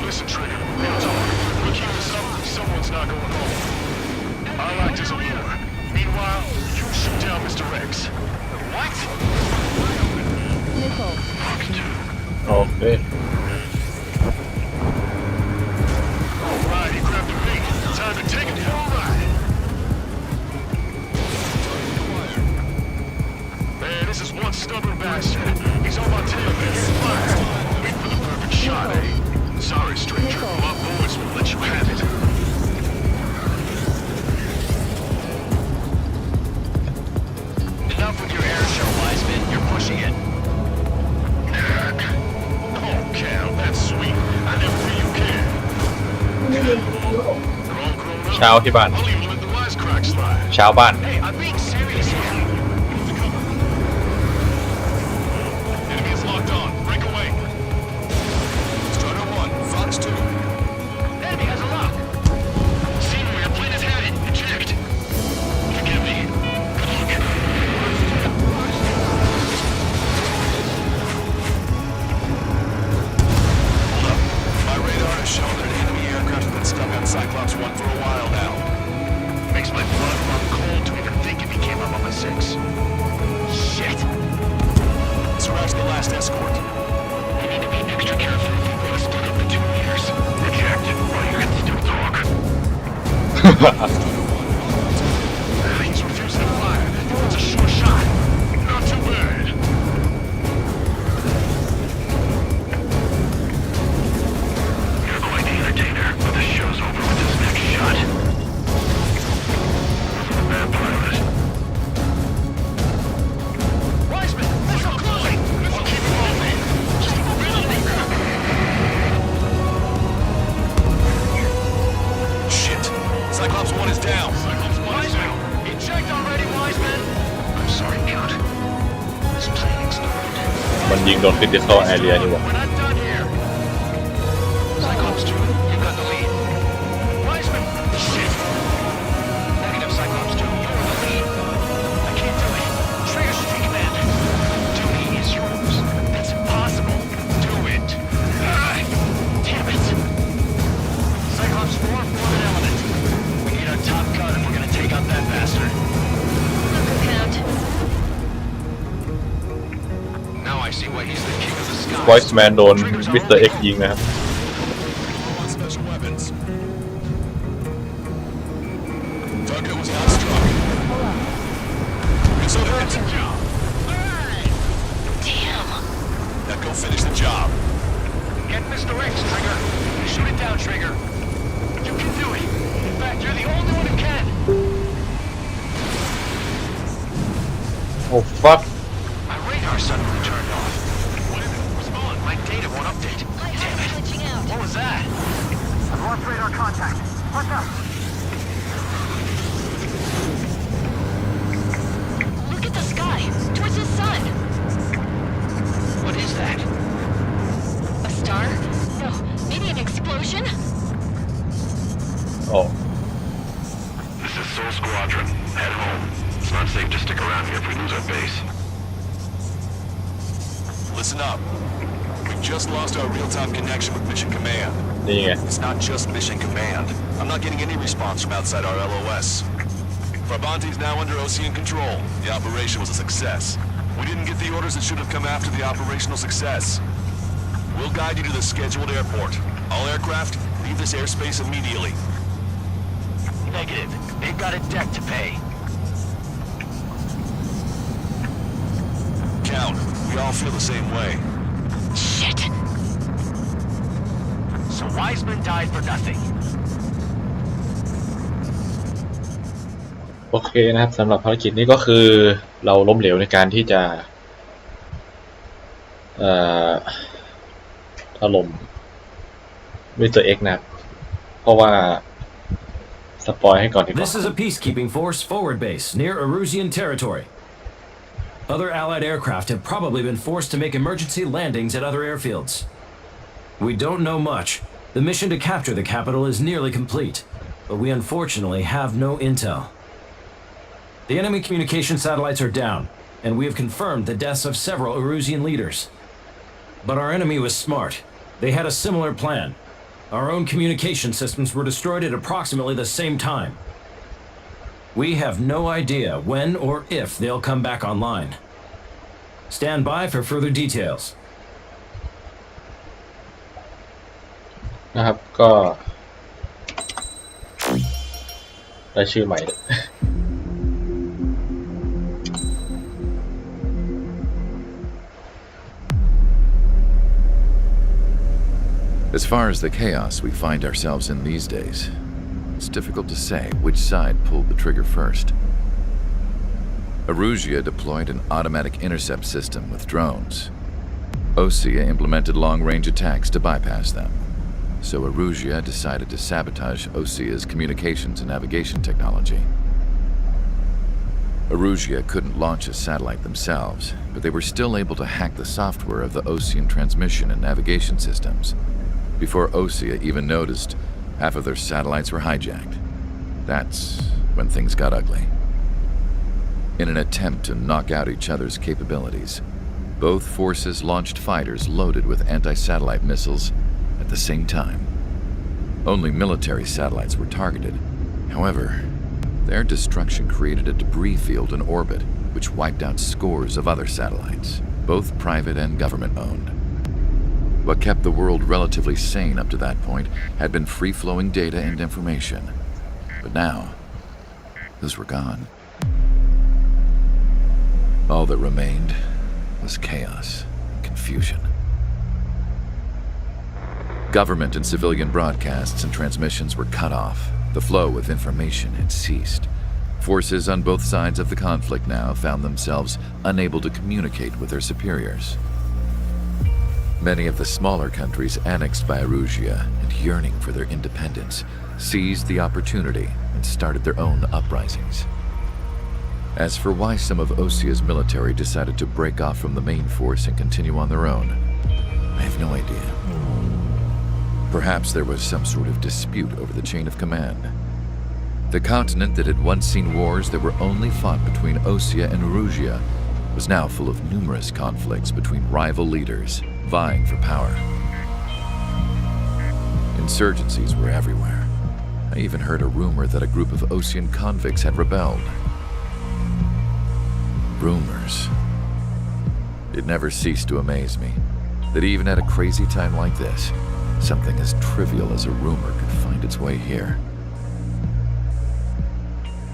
Listen, Trigger, now talk. We keep this up, someone's not going home. I'll act as a lure. Meanwhile, you shoot down Mr. X. What? Fox 2. โอเค Alright, he grabbed a bait. Time to take it for a ride. Man, this is one stubborn bastard. He's on my tail, man. He's fire. Wait for the perfect shot, eh? Sorry, stranger. My boys will let you have it. Enough with your air show, Wiseman. You're pushing it. Oh, Cal, that's sweet. I never knew you cared. They're all grown up. เช้าที่บ้าน I'll leave them let the wisecrack slide. เช้าบ้าน Hey, I'm being serious here. Move the cover. Enemy is locked on. Break away. Strider 1, Fox 2. Enemy has a lock. See where your plane is headed. Eject. Forgive me. Good luck. Hold up. My radar has shown that an enemy aircraft has been stuck on Cyclops 1 for a while now. Makes my blood run cold to even He's refusing to fire. It's a sure shot. Not too bad. You're quite the entertainer, but the show's over with this next shot. Bad pilot. Wiseman, missile closing. We'll keep moving. Keep moving. Shit. Cyclops 1 is down. Cyclops 1 is down. Eject already, Wiseman. I'm sorry, Count. This planning's not good. มันยิงโดน critical area นี่หว่า We're not done here. Cyclops 2, you've got the lead. Wiseman. Shit. Negative, Cyclops 2, you're the lead. I can't do it. Trigger should take command. Duty is yours. That's impossible. Do it. Ah, damn it. Cyclops 4, form an element. We need a top gun if we're gonna take out that bastard. Count. Now I see why he's the king of the sky. Wiseman โดน Mr. X ยิงนะครับ On special weapons. Target was not struck. It's a hit job. Damn. Now go finish the job. Get Mr. X, Trigger. Shoot it down, Trigger. You can do it. In fact, you're the only one who can. Oh fuck My radar suddenly turned off. What is it? Respond. My data won't update. Damn it. Glitching out. What was that? I've lost radar contact. What's up? Look at the sky. Towards the sun. What is that? A star? No. Maybe an explosion? oh This is Soul Squadron. Head home. It's not safe to stick around here if we lose our base. Listen up. We just lost our real-time connection with Mission Command. นี่ไง It's not just Mission Command. I'm not getting any response from outside our LOS. Farbanti's now under Ocean control. The operation was a success. We didn't get the orders that should have come after the operational success. We'll guide you to the scheduled airport. All aircraft, leave this airspace immediately. Negative. They've got a debt to pay. Count. We all feel the same way. Shit. So Wiseman died for nothing. โอเคนะครับสำหรับภารกิจนี้ก็คือเราล้มเหลวในการที่จะถล่ม Mr. X นะครับเพราะว่าสปอยให้ก่อนดีกว่า This is a peacekeeping force forward base near Erusian territory. Other Allied aircraft have probably been forced to make emergency landings at other airfields. We don't know much. The mission to capture the capital is nearly complete, but we unfortunately have no intel. The enemy communication satellites are down, and we have confirmed the deaths of several Erusian leaders. But our enemy was smart. They had a similar plan. Our own communication systems were destroyed at approximately the same time. We have no idea when or if they'll come back online. Stand by for further details. นะครับก็ได้ชื่อใหม่ As far as the chaos we find ourselves in these days, it's difficult to say which side pulled the trigger first. Erusia deployed an automatic intercept system with drones. Osea implemented long-range attacks to bypass them. So Erusia decided to sabotage Osea's communications and navigation technology. Erusia couldn't launch a satellite themselves, but they were still able to hack the software of the Osean transmission and navigation systems. Before Osea even noticed, half of their satellites were hijacked. That's when things got ugly. In an attempt to knock out each other's capabilities, both forces launched fighters loaded with anti-satellite missiles at the same time. Only military satellites were targeted. However, their destruction created a debris field in orbit, which wiped out scores of other satellites, both private and government-owned. What kept the world relatively sane up to that point had been free-flowing data and information. But now, those were gone. All that remained was chaos and confusion. Government and civilian broadcasts and transmissions were cut off. The flow of information had ceased. Forces on both sides of the conflict now found themselves unable to communicate with their superiors. Many of the smaller countries annexed by Erusia and yearning for their independence seized the opportunity and started their own uprisings. As for why some of Osia's military decided to break off from the main force and continue on their own, I have no idea. Perhaps there was some sort of dispute over the chain of command. The continent that had once seen wars that were only fought between Osia and Erusia was now full of numerous conflicts between rival leaders vying for power. Insurgencies were everywhere. I even heard a rumor that a group of Osian convicts had rebelled. Rumors. It never ceased to amaze me that even at a crazy time like this, something as trivial as a rumor could find its way here.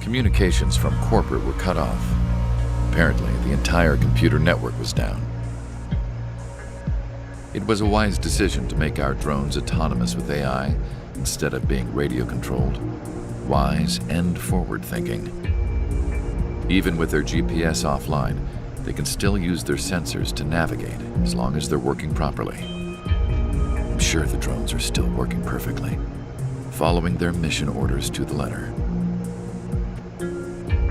Communications from corporate were cut off. Apparently, the entire computer network was down. It was a wise decision to make our drones autonomous with AI instead of being radio-controlled. Wise and forward-thinking. Even with their GPS offline, they can still use their sensors to navigate as long as they're working properly. I'm sure the drones are still working perfectly, following their mission orders to the letter.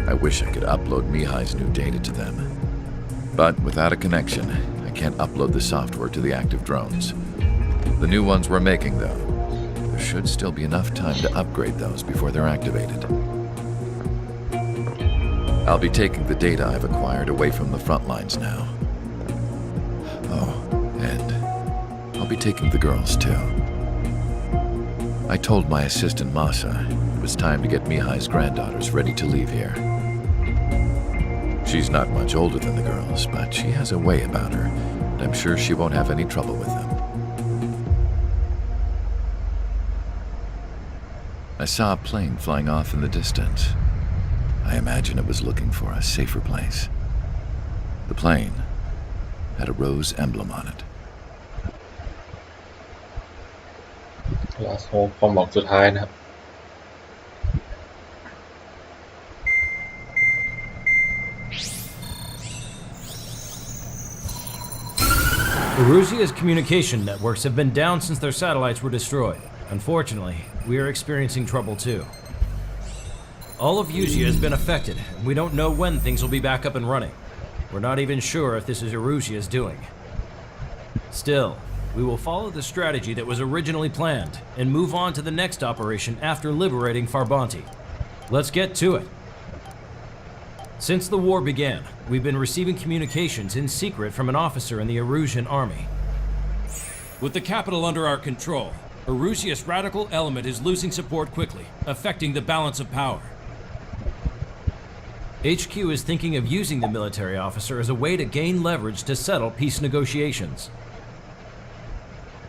I wish I could upload Mihai's new data to them. But without a connection, I can't upload the software to the active drones. The new ones we're making, though, there should still be enough time to upgrade those before they're activated. I'll be taking the data I've acquired away from the front lines now. Oh, and I'll be taking the girls, too. I told my assistant Masa it was time to get Mihai's granddaughters ready to leave here. She's not much older than the girls, but she has a way about her, and I'm sure she won't have any trouble with them. I saw a plane flying off in the distance. I imagine it was looking for a safer place. The plane had a rose emblem on it. Last Hope ความหวังสุดท้ายนะครับ Erusia's communication networks have been down since their satellites were destroyed. Unfortunately, we are experiencing trouble too. All of Usia has been affected, and we don't know when things will be back up and running. We're not even sure if this is Erusia's doing. Still, we will follow the strategy that was originally planned and move on to the next operation after liberating Farbanti. Let's get to it. Since the war began, we've been receiving communications in secret from an officer in the Erusian army. With the capital under our control, Erusia's radical element is losing support quickly, affecting the balance of power. HQ is thinking of using the military officer as a way to gain leverage to settle peace negotiations.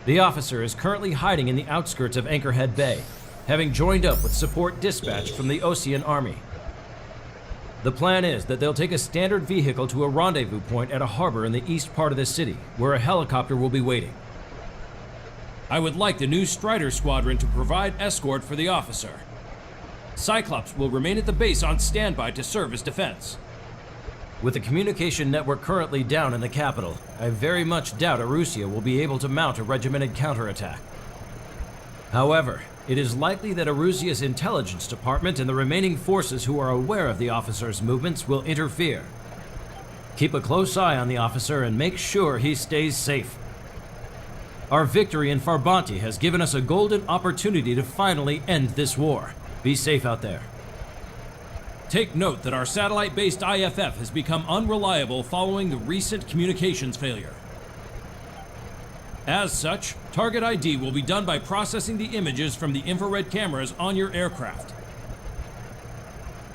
The officer is currently hiding in the outskirts of Anchorhead Bay, having joined up with support dispatched from the Osian army. The plan is that they'll take a standard vehicle to a rendezvous point at a harbor in the east part of the city, where a helicopter will be waiting. I would like the new Strider Squadron to provide escort for the officer. Cyclops will remain at the base on standby to serve as defense. With the communication network currently down in the capital, I very much doubt Erusia will be able to mount a regimented counterattack. However, it is likely that Erusia's intelligence department and the remaining forces who are aware of the officer's movements will interfere. Keep a close eye on the officer and make sure he stays safe. Our victory in Farbanti has given us a golden opportunity to finally end this war. Be safe out there. Take note that our satellite-based IFF has become unreliable following the recent communications failure. As such, target ID will be done by processing the images from the infrared cameras on your aircraft.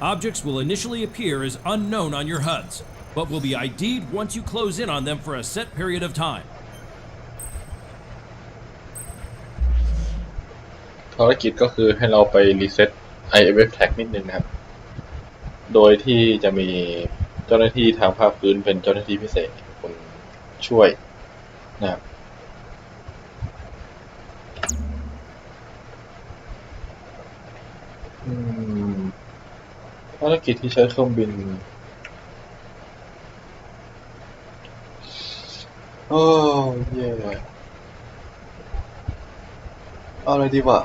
Objects will initially appear as unknown on your HUDs, but will be ID'd once you close in on them for a set period of time. ภารกิจก็คือให้เราไปรีเซ็ต IFF tag นิดนึงนะครับโดยที่จะมีเจ้าหน้าที่ทางภาคพื้นเป็นเจ้าหน้าที่พิเศษคนช่วยนะครับภารกิจที่ใช้เครื่องบินโอ้เย่เอาอะไรดีวะ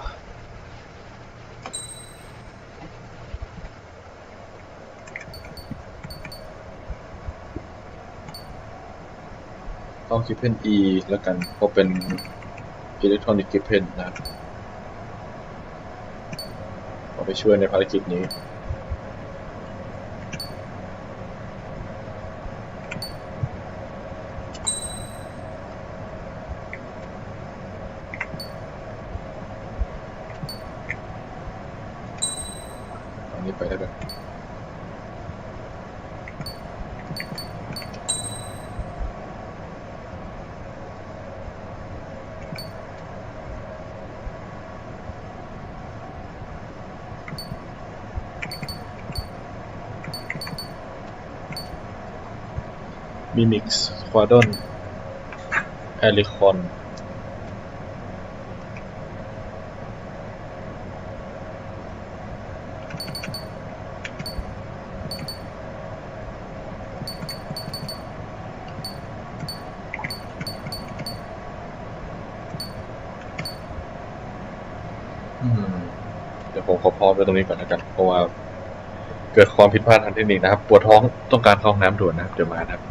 ต้องกิฟเพน E แล้วกันเพราะเป็นอิเล็กทรอนิกส์กิฟเพนนะครับเอาไปช่วยในภารกิจนี้อันนี้ไปได้ไหมมิมิกส์ควาดอนแอริคอนเดี๋ยวผมขอพอไว้ตรงนี้ก่อนแล้วกันเพราะว่าเกิดความผิดพลาดทางเทคนิคนะครับปวดท้องต้องการเข้าห้องน้ำด่วนนะครับเดี๋ยวมานะครับ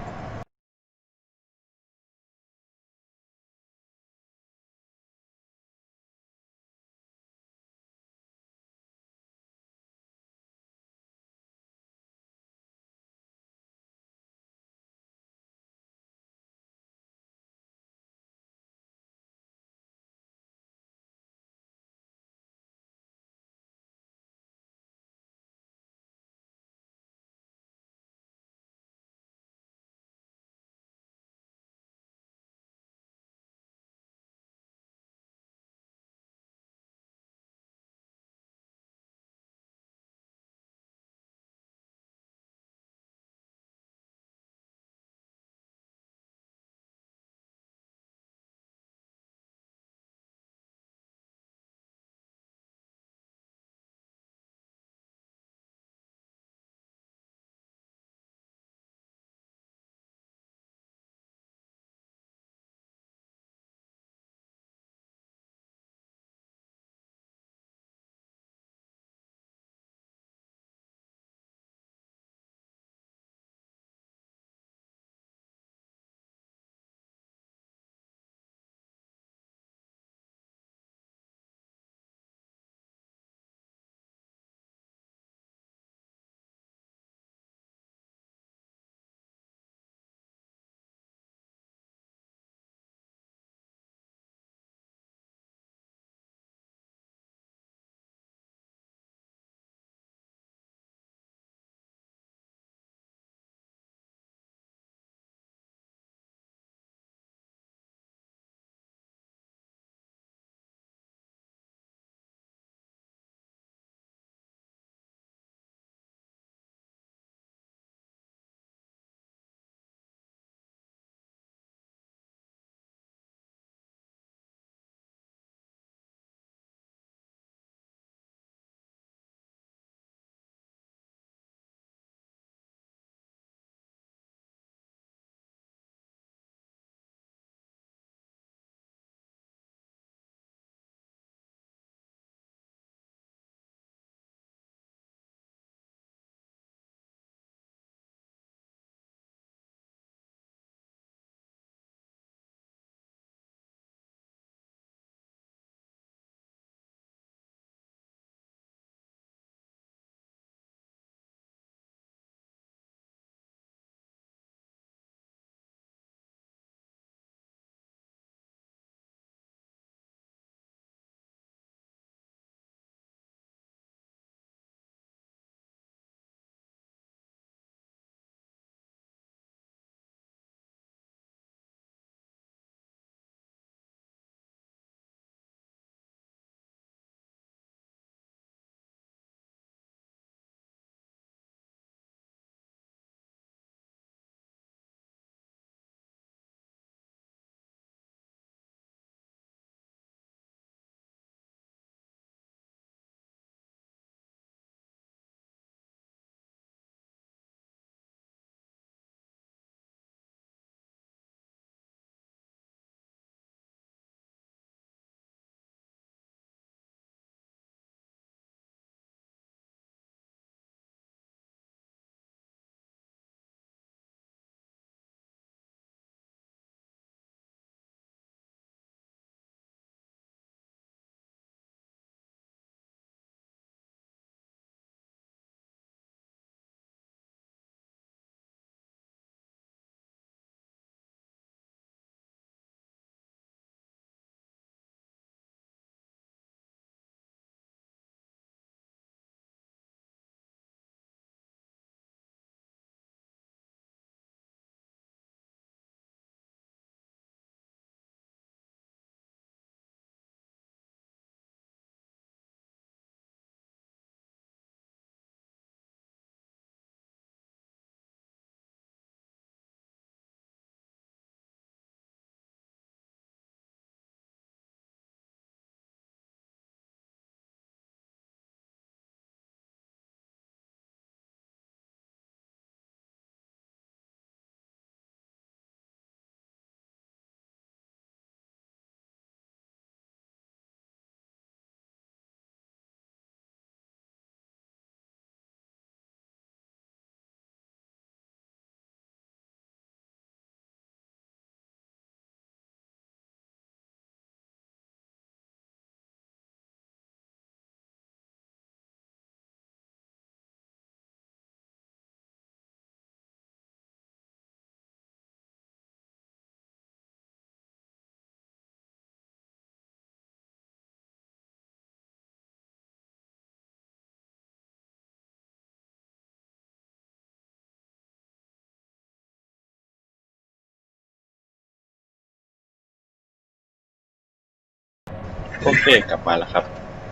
โอเคกลับมาแล้วครับ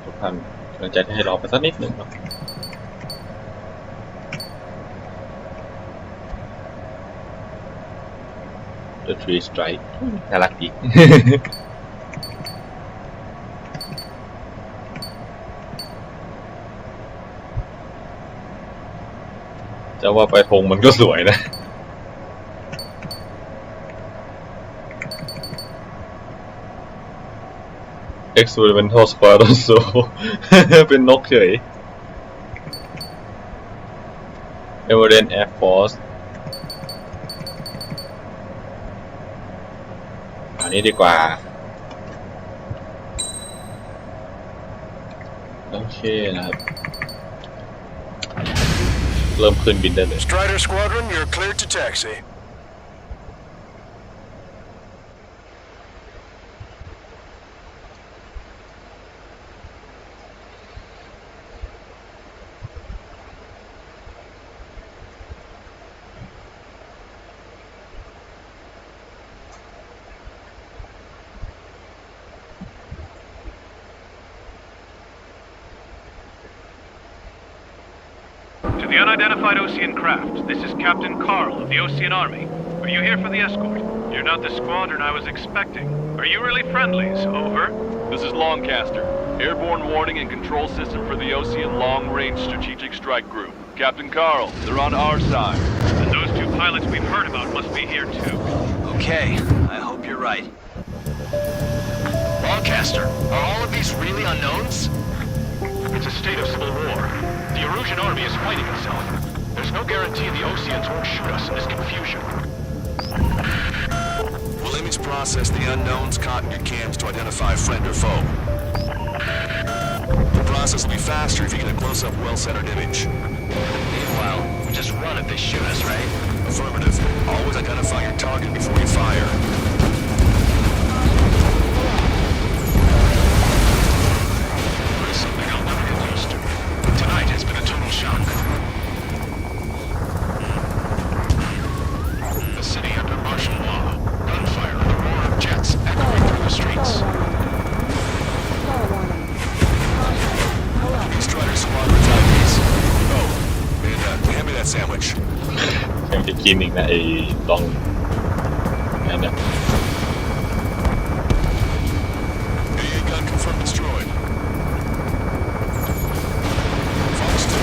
ทุกท่านหลังจากที่ให้รอไปสักนิดหนึ่งเนาะ The Tree Strike น่ารักดี จะว่าไปธงมันก็สวยนะ Experimental Squadron So เป็นนกเฉย Emerald Air Force อันนี้ดีกว่า โอเคนะครับ เริ่มขึ้นบินได้เลย Strider Squadron, you're cleared to taxi. To the unidentified Ocean craft, this is Captain Carl of the Ocean Army. Are you here for the escort? You're not the squadron I was expecting. Are you really friendlies? Over. This is Longcaster. Airborne warning and control system for the Ocean Long Range Strategic Strike Group. Captain Carl, they're on our side. And those two pilots we've heard about must be here too. Okay, I hope you're right. Longcaster, are all of these really unknowns? It's a state of civil war. The Erusian army is fighting itself. There's no guarantee the Oceans won't shoot us in this confusion. We'll image process the unknowns caught in your cams to identify friend or foe. The process will be faster if you get a close-up, well-centered image. Meanwhile, we just run if they shoot us, right? Affirmative. Always identify your target before you fire. There's something I'll never get used to. Tonight has been a total shock. The city under martial law. Gunfire and the roar of jets echoing through the streets. Strider Squadron's IDs. Oh, and hand me that sandwich. ยังจะกินอีกนะไอ้ลองนั่นเนี่ย AA gun confirmed destroyed. Fox 2.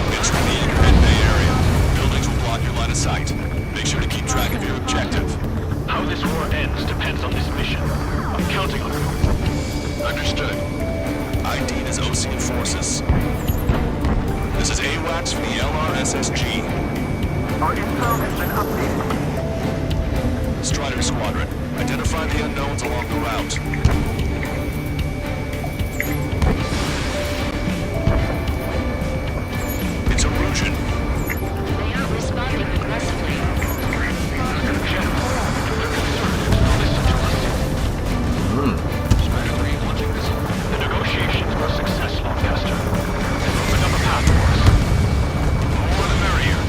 Entering the Anchorhead Bay area. Buildings will block your line of sight. Make sure to keep track of your objective. How this war ends depends on this mission. I'm counting on you. Understood. ID'd as Ocean Forces. This is AWACS for the LRSSG. Our info has been updated. Strider Squadron. Identify the unknowns along the route. It's Erusian. They aren't responding aggressively. The negotiations were a success, Longcaster. They've opened up a path for us. The more the merrier.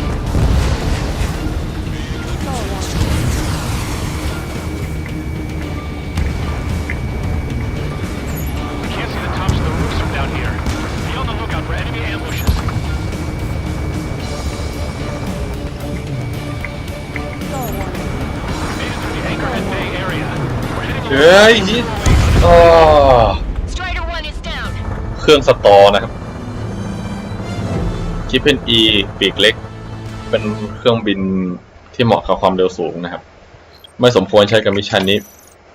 We can't see the tops of the roofs from down here. Be on the lookout for enemy ambushes. We made it through the Anchorhead Bay area. We're heading เฮ้ยนี่อ๋อ Strider 1 is down. เครื่องสตอนะครับคิดเป็น E ปีกเล็ก เป็นเครื่องบินที่เหมาะกับความเร็วสูงนะครับ ไม่สมควรใช้กับมิชชั่นนี้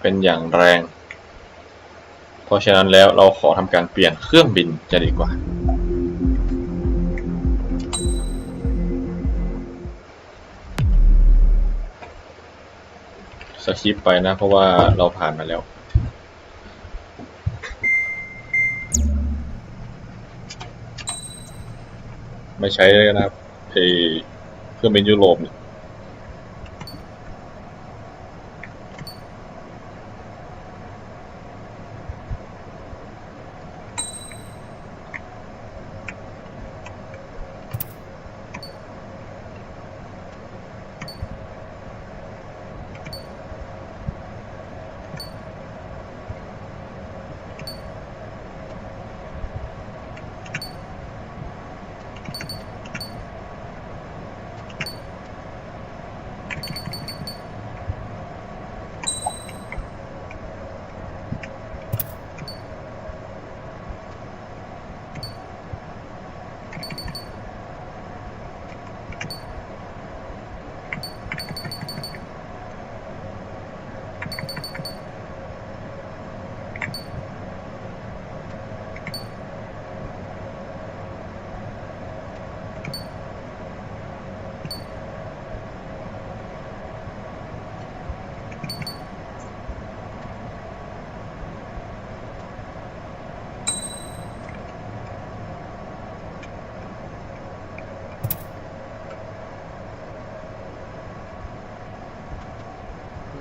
เป็นอย่างแรง เพราะฉะนั้นแล้วเราขอทำการเปลี่ยนเครื่องบินจะดีกว่า สคิปไปนะเพราะว่าเราผ่านมาแล้ว ไม่ใช้เลยนะครับเครื่องบินยุโรปเนี่ย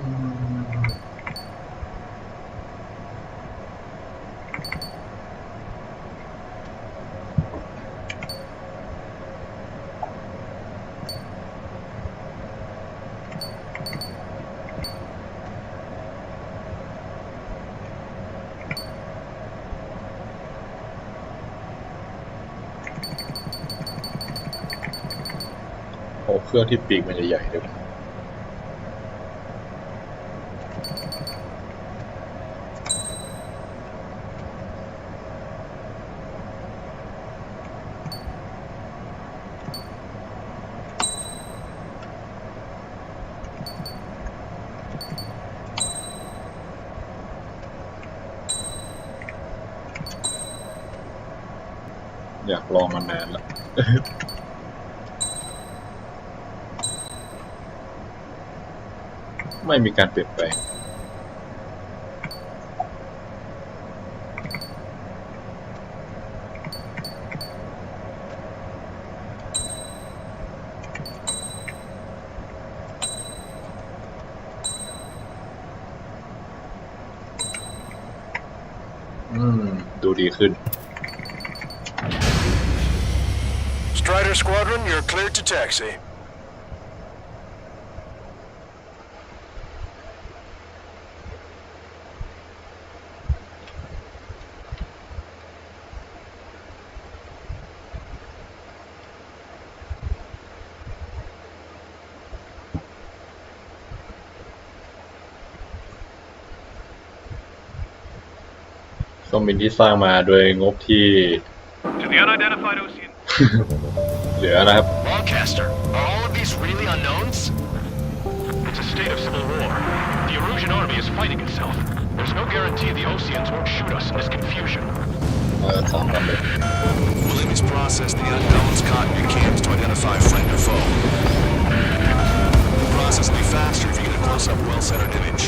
โอ้เครื่องที่ปีกมันใหญ่ๆเลยอยากลองมานานแล้ว ไม่มีการเปลี่ยนแปลงดูดีขึ้น Strider Squadron, you're cleared to taxi.เครื่องบินที่สร้างมาโดยงบที่ To the unidentified Ocean. เหลือนะครับ Lancaster, are all of these really unknowns? It's a state of civil war. The Erusian army is fighting itself. There's no guarantee the Oceans won't shoot us in this confusion. สามกันเลย Williams process the unknowns caught in your cams to identify friend or foe. The process will be faster if you get a close-up, well-centered image.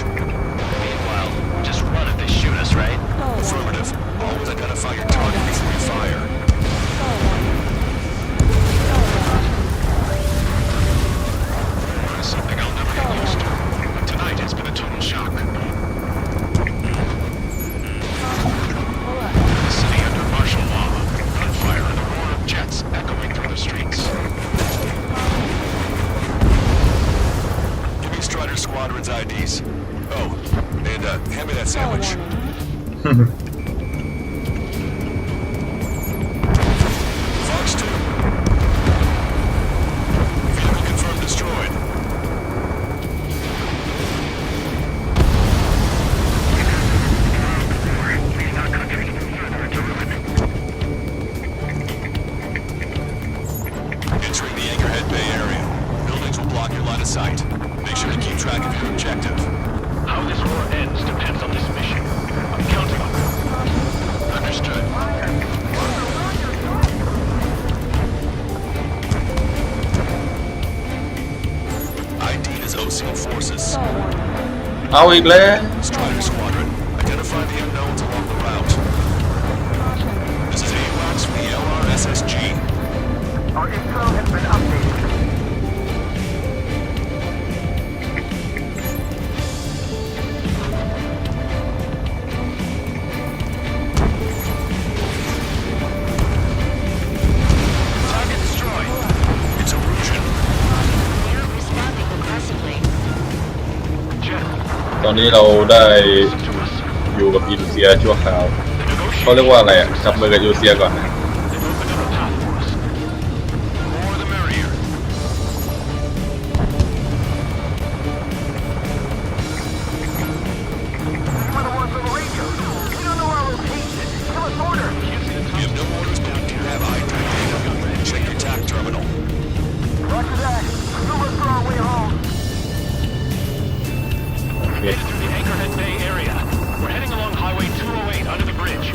Meanwhile, just run if they shoot us, right? Affirmative. Always identify your target before you fire. Something I'll never get used to. But tonight it's been a total shock. The city under martial law. Gunfire and the roar of jets echoing through the streets. Give me Strider Squadron's IDs. Oh, and hand me that sandwich. Fox 2. Vehicle confirmed destroyed. Entering the Anchorhead Bay area. Buildings will block your line of sight. Make sure to keep track of your objective. How this war ends depends on this mission. I'm counting on it. Understood. ID'd as Ocean forces. เอาอีกแล้ว Strider Squadron, identify the unknowns along the route. This is AWACS from the LRSSG. Our intel has been updated. Target destroyed. It's Erusian. We're responding aggressively. Jet, ตอนนี้เราได้ listen to us. อยู่กับอินเซียชั่วคราว The เขาเรียกว่าอะไรอ่ะจับมือกับอินเซียก่อนนะ They've opened up a path for us. The more the merrier. We're the ones on the radio. We don't know our location. Give us orders. You have no orders, but we do have ID data. Check your TAC terminal. Roger that. Move us on our way home. Headed through the Anchorhead Bay area. We're heading along Highway 208 under the bridge.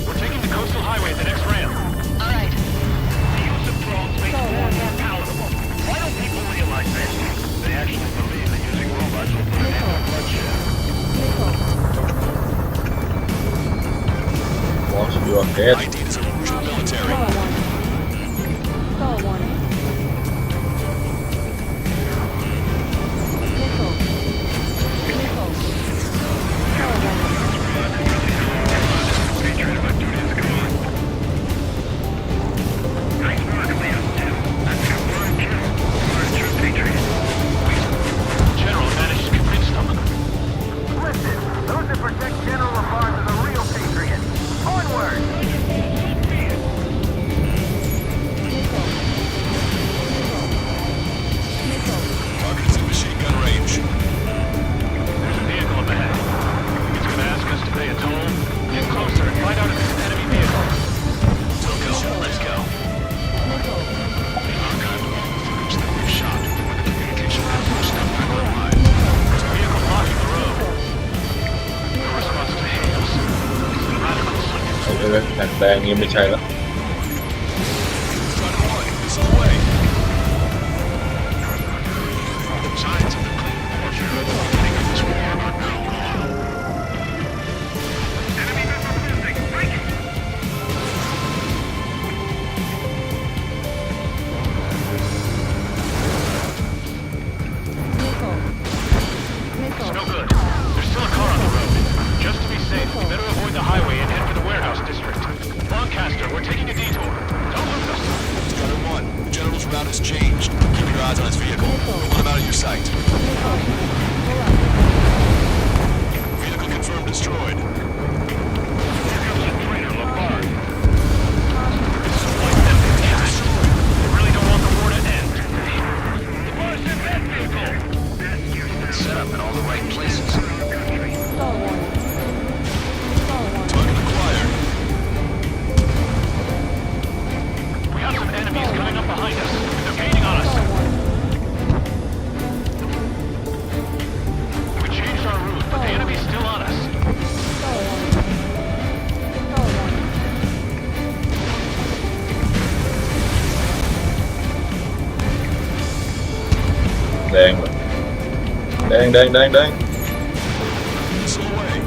We're taking the coastal highway at the next ramp. All right. The use of drones makes war more palatable. Why don't people realize this? They actually believe that using robots will put an end to bloodshed. Watch your head ID is Erusian military. แดงนี้ไม่ใช่แล้ว Strider 1, this is the way. Signs of the clean warfare. Think of this war, but no more. Enemy missile missing. Break it. It's no good. There's still a car on the road. Just to be safe, we better avoid the highway and head for the warehouse district. Lancaster, we're taking a detour. Don't lose us. Strider 1, the general's route has changed. Keep your eyes on his vehicle. We want him out of your sight. Vehicle confirmed destroyed. Really don't want the war to end. Set up in all the right places. Target acquired. We have some enemies coming up behind us. They're gaining on us. We changed our route, but the enemy's still on us. Đen rồi. Đen. Missile away.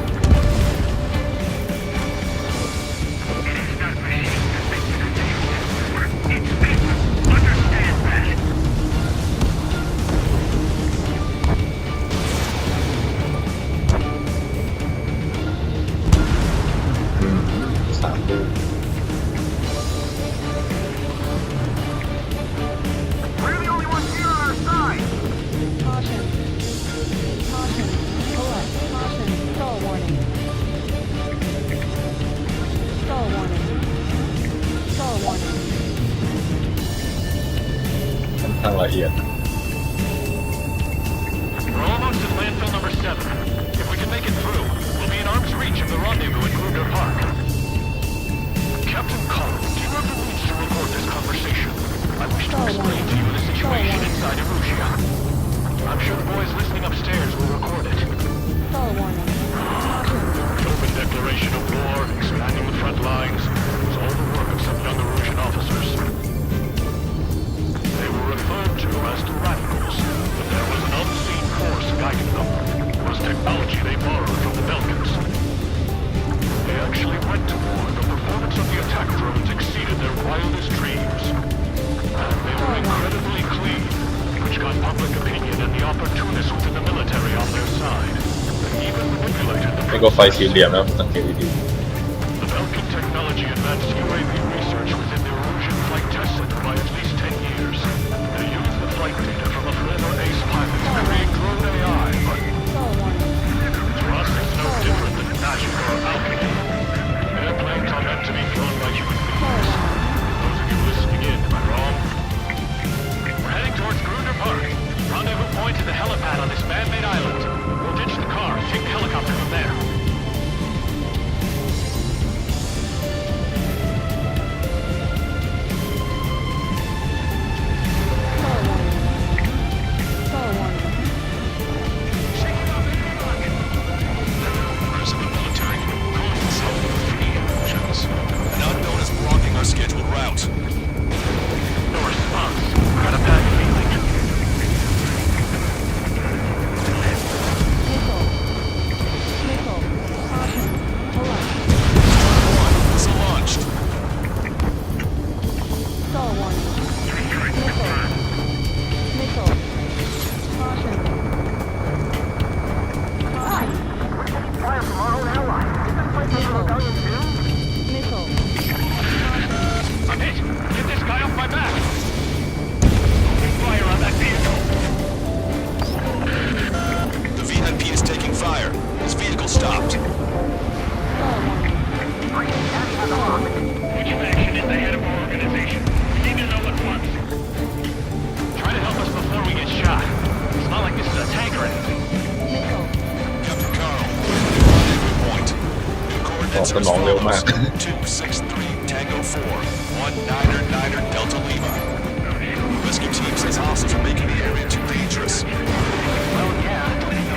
We're the only ones here on our side. Thằng là Hiền. We're almost at landfill number 7. If we can make it through, we'll be in arm's reach of the rendezvous at Kruger Park. Captain Carl, do you have the means to record this conversation? I wish to explain to you the situation inside Erusia. I'm sure the boys listening upstairs will record it. The open declaration of war, expanding the front lines, was all the work of some young Erusian officers. They were referred to as the radicals, but there was an unseen force guiding them. It was technology they borrowed from the Belkans. They actually went to war. The performance of the attack drones exceeded their wildest dreams. And they were incredibly clean, which got public opinion and the opportunists within the military on their side. They even manipulated the นี่ก็ไฟสีเหลี่ยมนะสังเกตดี The Belkan technology advanced UAV research within the Erusian Flight Test Center by at least 10 years. They used the flight data from a former ace pilot to create drone AI, but to us it's no different than magic or alchemy. Airplanes are meant to be flown by human beings. Those of you listening in, am I wrong? We're heading towards Gruner Park. Rendezvous point at the helipad on this man-made island. We'll ditch the car and take the helicopter from there. Members of the military calling themselves the Free Illusions. An unknown is blocking our scheduled route. No response. Got a bad feeling. Missile launched. Fire from our own allies. Is this place a rebellion too? I'm hit! Get this guy off my back! Open fire on that vehicle! The VIP is taking fire. His vehicle stopped. Which faction is the head of our organization? We need to know at once. Try to help us before we get shot. It's not like this is a tank or anything. Captain Carl, rendezvous point. New coordinates Oh, are as long little follows. map. 263 Tango 4, 1999 Delta Lima. Rescue team says hostiles are making the area too dangerous. Well, yeah.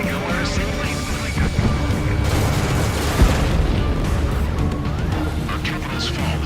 Nowhere safely. Our troop is full.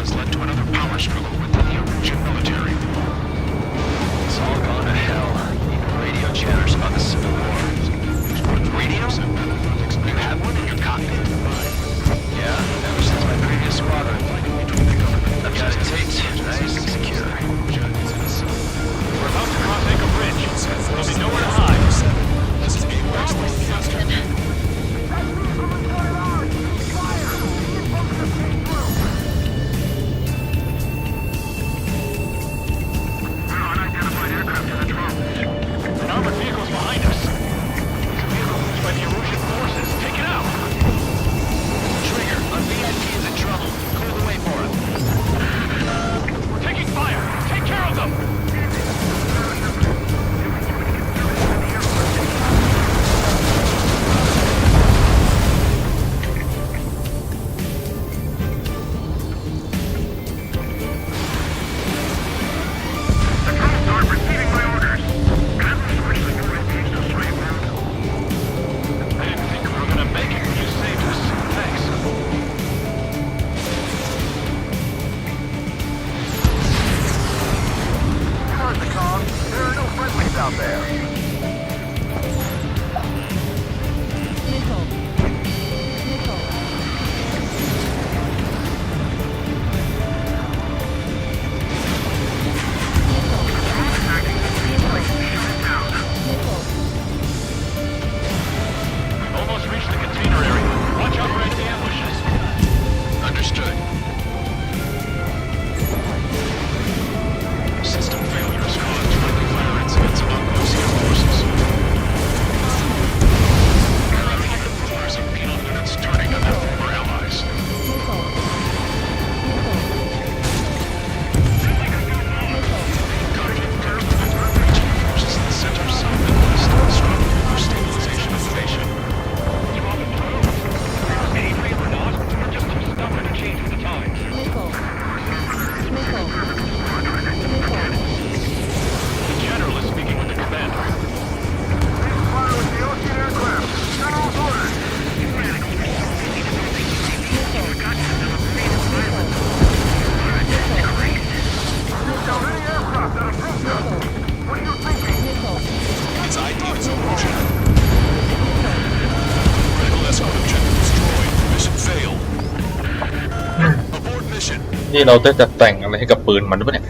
นี่เราได้จัดแต่งอะไรให้กับปืนมันด้วยเนี่ย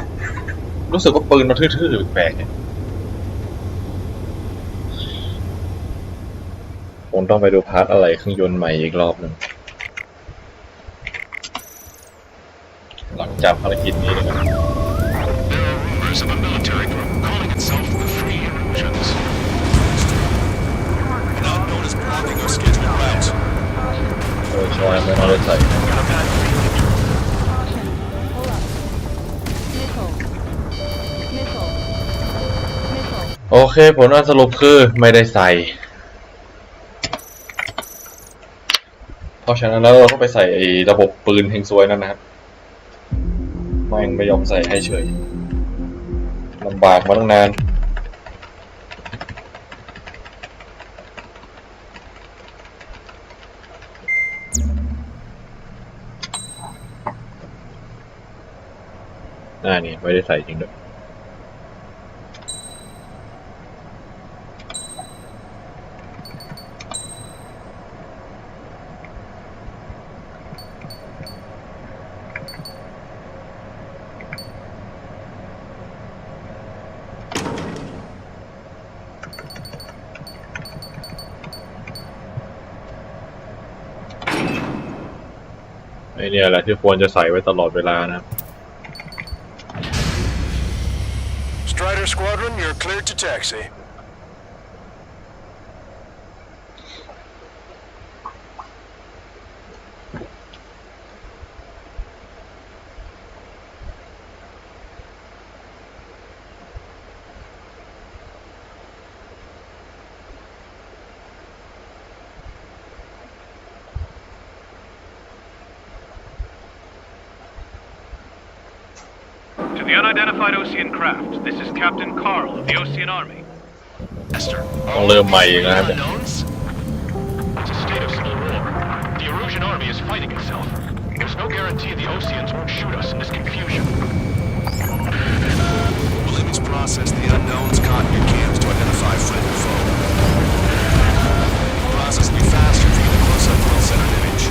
รู้สึกว่าปืนมันทื่อๆแปลกๆเนี่ยผมต้องไปดูพาร์ทอะไรเครื่องยนต์ใหม่อีกรอบหนึ่งหลังจากภารกิจนี้นะครับ There are rumors of a military group calling itself the Free Erosions. An unknown is blocking our scheduled route. โดยชอยไม่เอาได้ใส่ โอเคผลสรุปคือไม่ได้ใส่เพราะฉะนั้นแล้วเราต้องไปใส่ระบบปืนเฮงซวยนั่นนะครับแม่งไม่ยอมใส่ให้เฉยลำบากมาตั้งนานนี่ไม่ได้ใส่จริงด้วยไอเนี่ยแหละที่ควรจะใส่ไว้ตลอดเวลานะครับ Strider Squadron, you're cleared to taxi. To the unidentified Osean craft, this is Captain Carl of the Osean Army. Esther, ต้องเริ่มใหม่อีกนะครับ unknowns? It's a state of civil war. The Erosion army is fighting itself. There's no guarantee the Oseans won't shoot us in this confusion. Williams processed the unknowns caught in your cams to identify friend and foe. The process will be faster if you get a close-up full-centered image.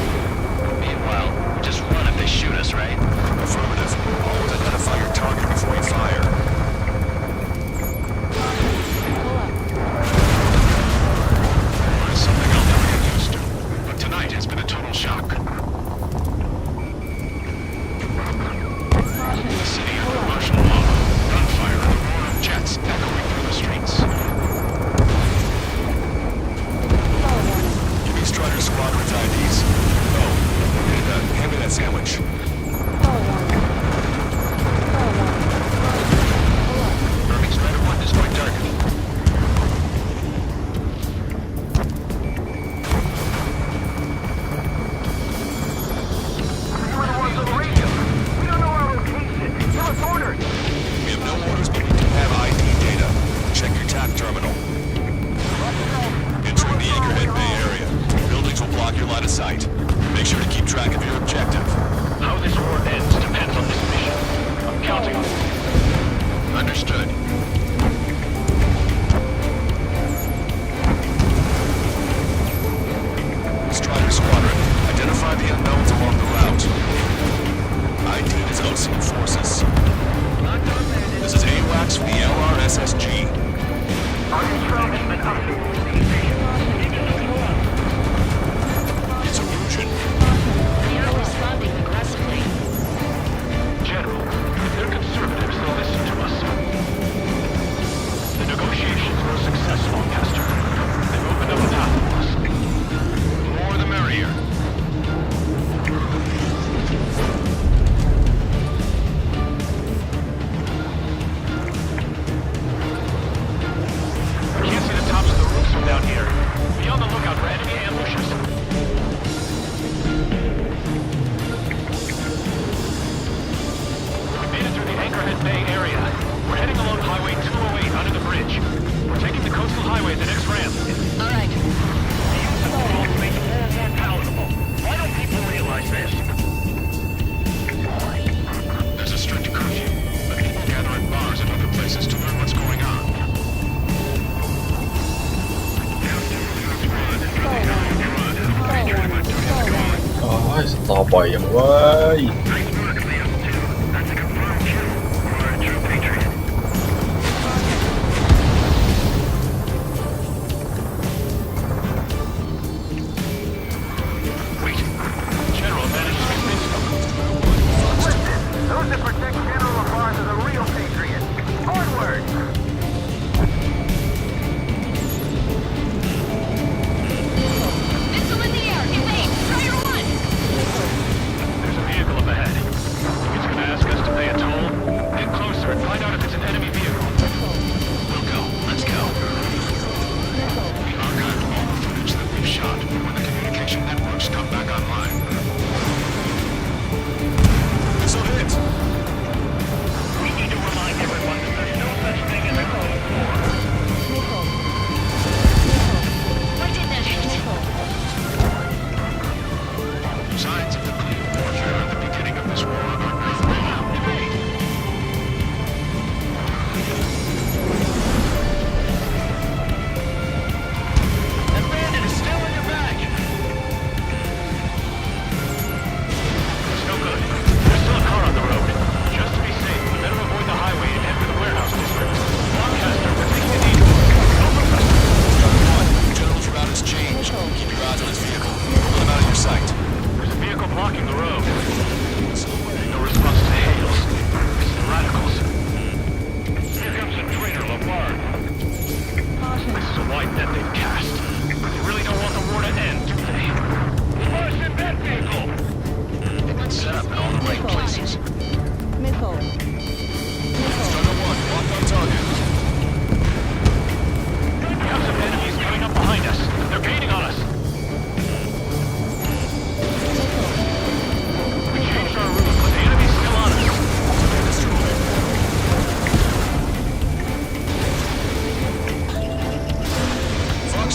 Meanwhile, just run if they shoot us, right? Affirmative. Always identify your target before you fire. It's something I'll never get used to. But tonight has been a total shock. The city under martial law. Gunfire and the roar of jets echoing through the streets. Give me Strider Squadron's IDs. Oh, and hand me that sandwich. Burmese Strider 1 destroyed target. You were the ones on the radio. We don't know our location. Give us orders. We have no orders, but we do have ID data. Check your TAP terminal. Entering the Anchorhead Bay area. Buildings will block your line of sight. Make sure to keep track of your objective. How this war ends depends on this mission. I'm counting on you. Understood. Strider Squadron, identify the unknowns along the route. ID is Ocean Forces. This is AWACS for the LRSSG. Our control has been updated. It's Erosion. They are responding aggressively. General, if they're conservatives, they'll listen to us. The negotiations were successful, Pastor. They've opened up a path for us. The more the merrier. I can't see the tops of the roofs from down here. Be on the lookout for enemy ambushes. We made it through the Anchorhead Bay area. We're heading along Highway 208 under the bridge. We're taking the coastal highway at the next ramp. All right. The use of drones makes war more palatable. Why don't people realize this? There's a strict curfew, but people gather at bars and other places to learn what's going on. Oh, สตอบ่อยอย่างเว้ย Nice work, Liam.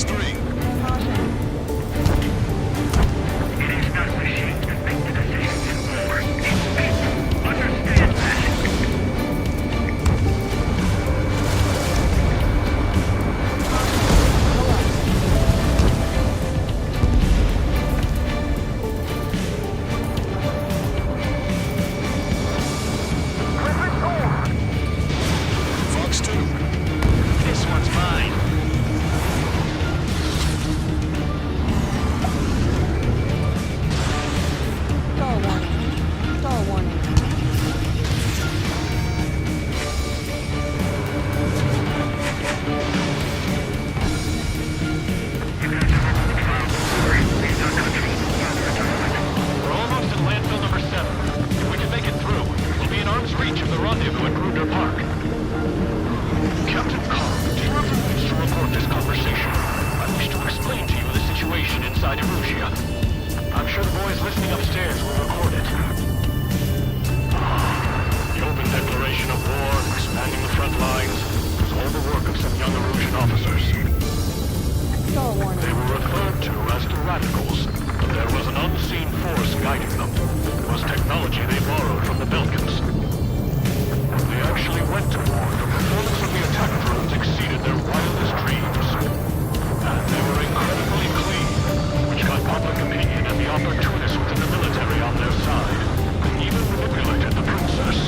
extreme. It is not machine that make the decisions in war. It's people. Understand that. Fox 2. This one's mine. Star warning. Star warning. We're almost at landfill number 7. If we can make it through, we'll be in arm's reach of the rendezvous at Gruder Park. Captain Carl, do you have permission to record this conversation? I wish to explain to you the situation inside Erusia. I'm sure the boys listening upstairs will record it. The open declaration of war, expanding the front lines, was all the work of some young Erusian officers. Star They warning. were referred to as the Radicals, but there was an unseen force guiding them. It was technology they borrowed from the Belkans. They actually went to war. The performance of the attack drones exceeded their wildest dreams. And they were incredibly clean, which got public opinion and the opportunists within the military on their side. They even manipulated the princess.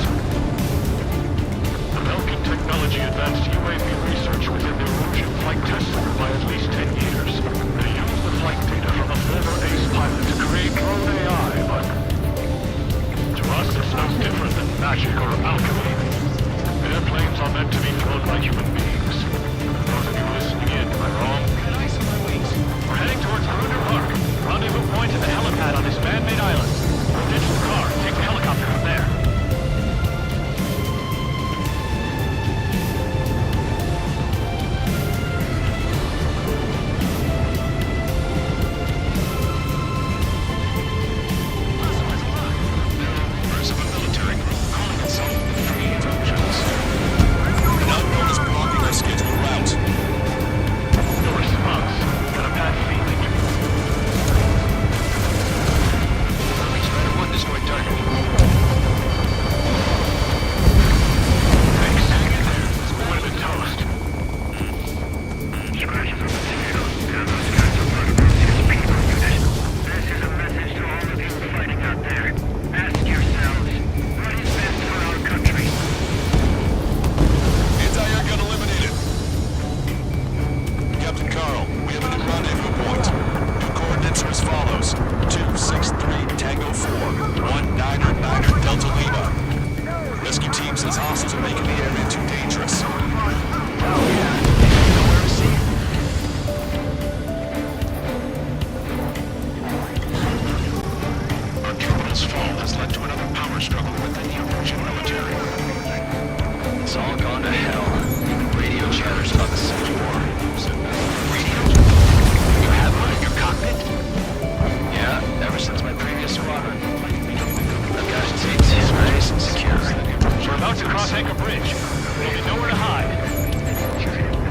The Belkan technology advanced UAV research within the Erusian Flight Test Center by at least 10 years. They used the flight data from a former ace pilot to create drone AI, but to us it's no different than magic or alchemy. Airplanes are meant to be flown by human beings. Those of you listening in, am I wrong? Get ice on my wings. We're heading towards Gruder Park. Rendezvous point at the helipad on this man-made island. We'll ditch the car and take the helicopter from there. Members of a military group calling itself Free Erusians. An unknown is blocking our scheduled route. No response. Got a bad feeling. Strider 1 destroyed target. Thanks. Hang in there. This would have been toast. Scratches on the tail. Tell those guys to run Russia's people unit. This is a message to all of you fighting out there. Ask yourselves, what is best for our country? Anti-air gun eliminated. Captain Carl, we have a new rendezvous point. New coordinates are as follows. 263 Tango 4, 1999 Delta Lima. Rescue team says hostiles are making the area too dangerous. Our terminal's fall has led to another power struggle within the Erusian military. It's all gone to hell. Radio chatters about the Civil War. Radio? You have one in your cockpit? Yeah, ever since my previous squadron. I've got it taped, nice and secure. We're about to cross Anchor Bridge. There'll be nowhere to hide.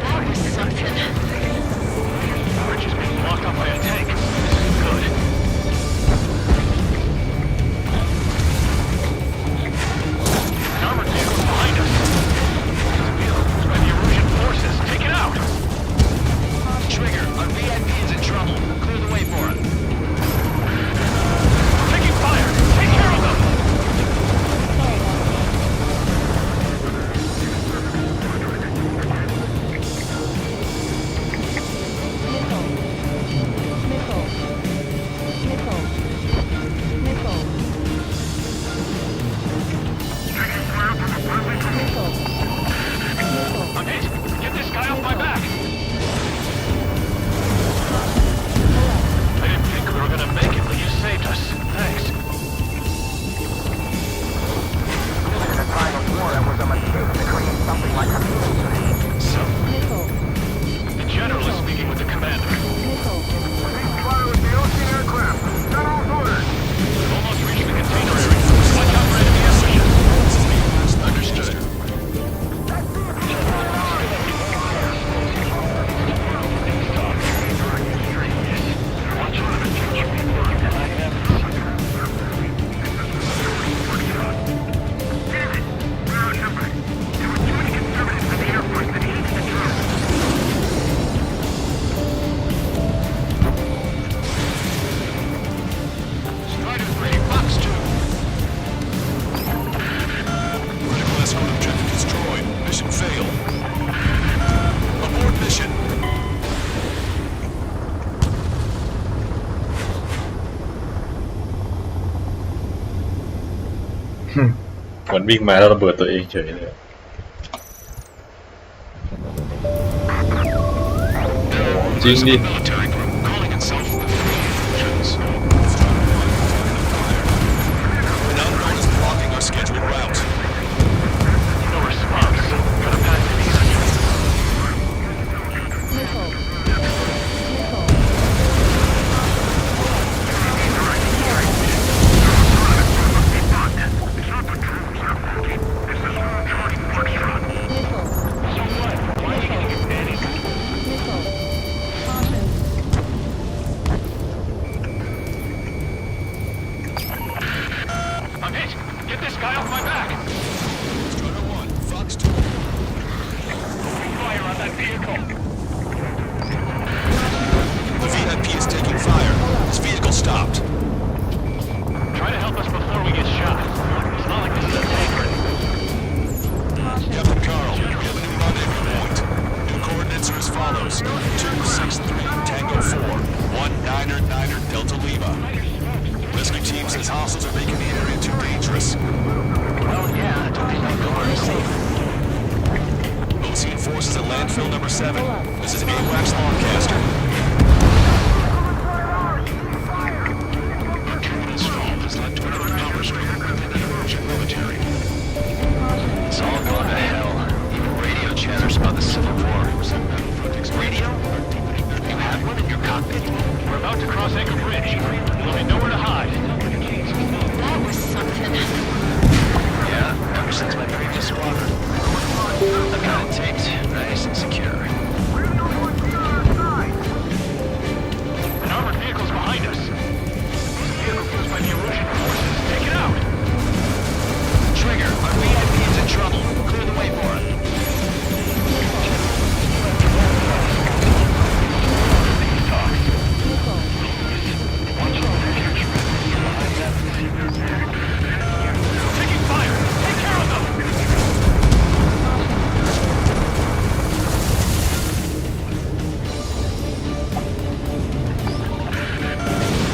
That was something. The bridge is being blocked off by a tank. This is good. An armored vehicle behind us. It's by the Erusian forces. Take it out! Trigger, our VIP is in trouble. Clear the way for him. We're taking fire! Take care of them! I'm hit! Get this guy off my back! เหมือนวิ่งมาแล้วระเบิดตัวเองเฉยเลย จริงดิ Military group calling itself the Fusions. An unknown is blocking our scheduled route. No response. Gotta pass it easy. Missile. I'm hit. Get this guy off my back. Strider 1, Fox 2. Fire on that vehicle. The VIP is taking fire. His vehicle stopped. Try to help us before we get shot. It's not like this is a tank or anything. Captain Carl, we have a new rendezvous point. New coordinates are as follows. 263 Tango 4, 1999 Delta Lima. Rescue team says hostiles are making the area too dangerous. Well, yeah, I don't think I'll go where it's safe. Ocean forces at landfill number 7. This is AWACS Longcaster. Our terminal's fault has led to another power struggle within the Emergent military. It's all gone to hell. Even radio chatters about the Civil War. Radio? You have one in your cockpit? We're about to cross Anchor Bridge. There'll be nowhere to hide. That was something. Yeah, ever since my previous squadron. I've got it taped, nice and secure. An armored vehicle's behind us. Vehicle used by the Erosion forces. Take it out! Trigger, our VIP is in trouble. Clear the way for it. Taking fire! Take care of them!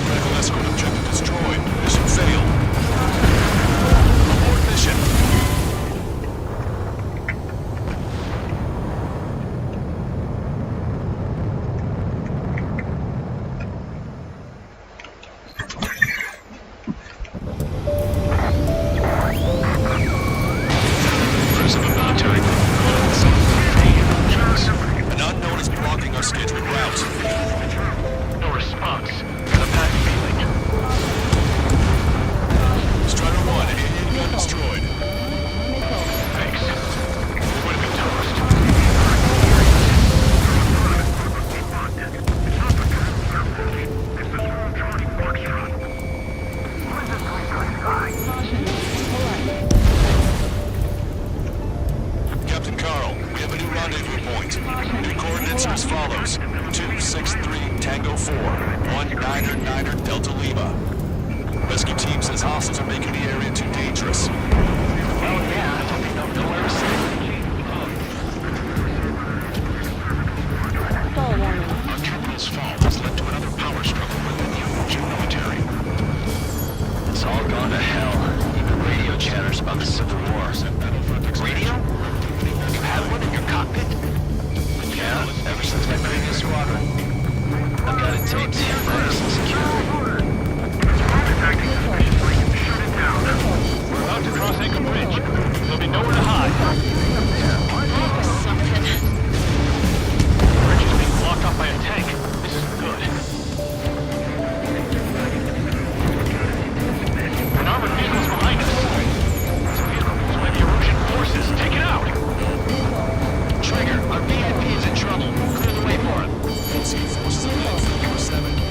Critical escort objective destroyed. Mission failed. Abort mission. Prison military group calling itself the Fusions. An unknown is blocking our scheduled route. No response. Got a bad feeling. Strider 1, alien gun destroyed. Thanks. Would have been toast. Captain Carl, we have a new rendezvous point. New coordinates are as follows. 263 Tango 4, 1999 Delta Lima. Rescue team says hostiles are making the area too dangerous. Well, yeah, I don't think they'll know where to safe. Stall warning. Our terminal's fall has led to another power struggle within the Emergent military. It's all gone to hell. Even radio chatters about the Civil War. Radio? You have one in your cockpit? Yeah, ever since my previous squadron. I've got it taped, nice and secure. We're about to cross Anchor Bridge. There'll be nowhere to hide. That was something. The bridge is being blocked off by a tank. This is good. An armored vehicle's behind us. It's a vehicle used by the Erosion forces. Take it out! Trigger, our VIP is in trouble. Clear the way for it. Ocean forces at landfill number 7.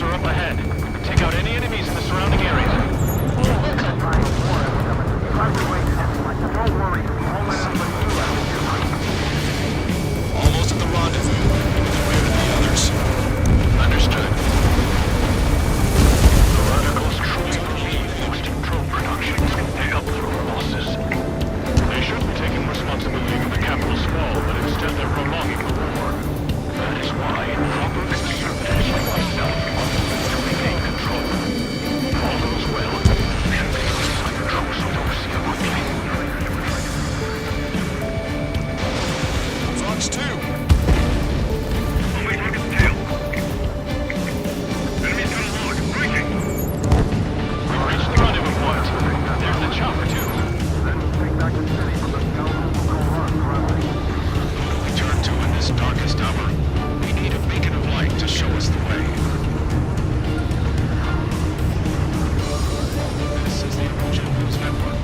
are up ahead. Take out any enemies in the surrounding area. Almost at the rendezvous. Where are the others? Understood. The radicals truly believe boosting drone production can make up for our losses. They shouldn't be taking responsibility for the capital's fall, but instead they're prolonging the war. That is why proper conservatives like myself to regain control. All goes well. We should be able to find the troops with overseer quickly. Fox 2. Only target tail. Enemies got a log. Breaking. We reached the rendezvous point. There's the chopper, too. We turn to in this darkest hour. We need a beacon of light to show us the way. This is the Erosion News Network.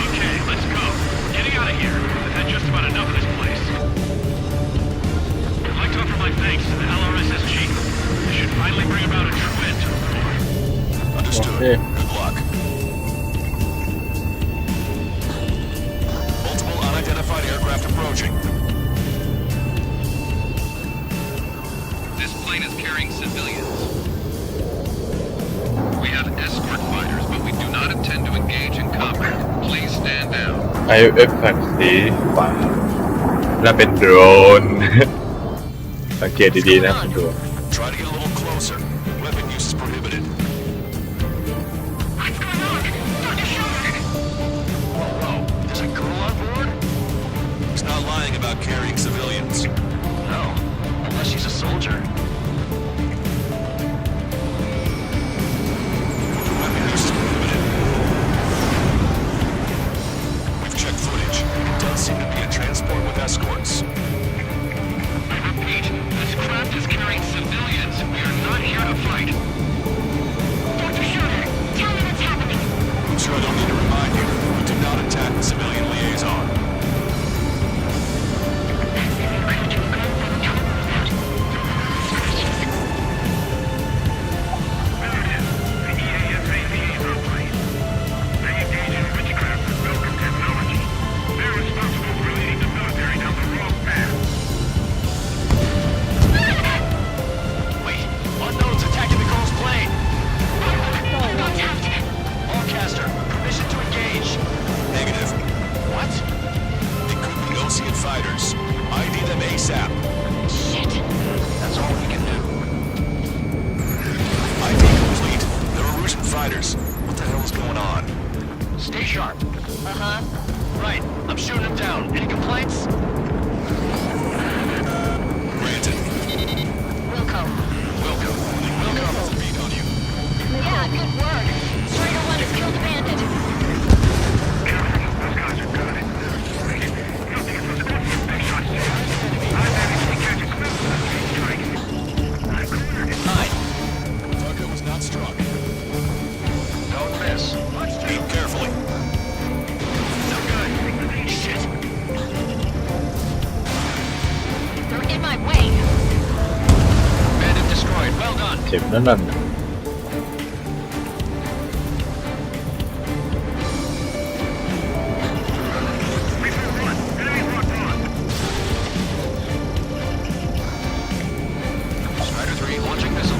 Okay, let's go. We're getting out of here. I've had just about enough of this place. I'd like to offer my thanks to the LRSSG. This should finally bring about a true end to the war. Understood. Okay. Good luck. Multiple unidentified aircraft approaching. This plane is carrying civilians. We have escort fighters, but we do not intend to engage in combat. Please stand down. Ep.5 สีฟ้าและเป็นโดรน สังเกตดีๆนะเป็นโดรน Try to get a little closer. Weapon use is prohibited. What's going on? Dr. Schultz! Whoa, there's a girl on board? He's not lying about carrying civilians. No, unless she's a soldier. Weapon use is prohibited. We've checked footage. It does seem to be a transport with escorts. I repeat, this craft is carrying civilians. We are not here to fight. Dr. Schultz, tell me what's happening. I'm sure I don't need to remind you. We did not attack the civilian liaison. Wait, unknown's attacking the girl's plane. Contact! Allcaster, permission to engage. Negative. What? It could be Ocean fighters. ID them ASAP. Shit! That's all we can do. ID complete. They're Erosion fighters. What the hell is going on? Stay sharp. Uh-huh. Right, I'm shooting them down. Any complaints? Granted. Wilco. Welcome. Welcome. Beat on you. Yeah, good word. Strider 1 has killed a bandit. Those guys are good. You'll think it's supposed to be big shots. I managed to catch a glimpse of the strike. I cornered it. Target was not struck. Don't miss. Aim carefully. No good. Shit. They're in my way. Bandit destroyed. Well done. เจ็บนั่น Strider 3 launching missile.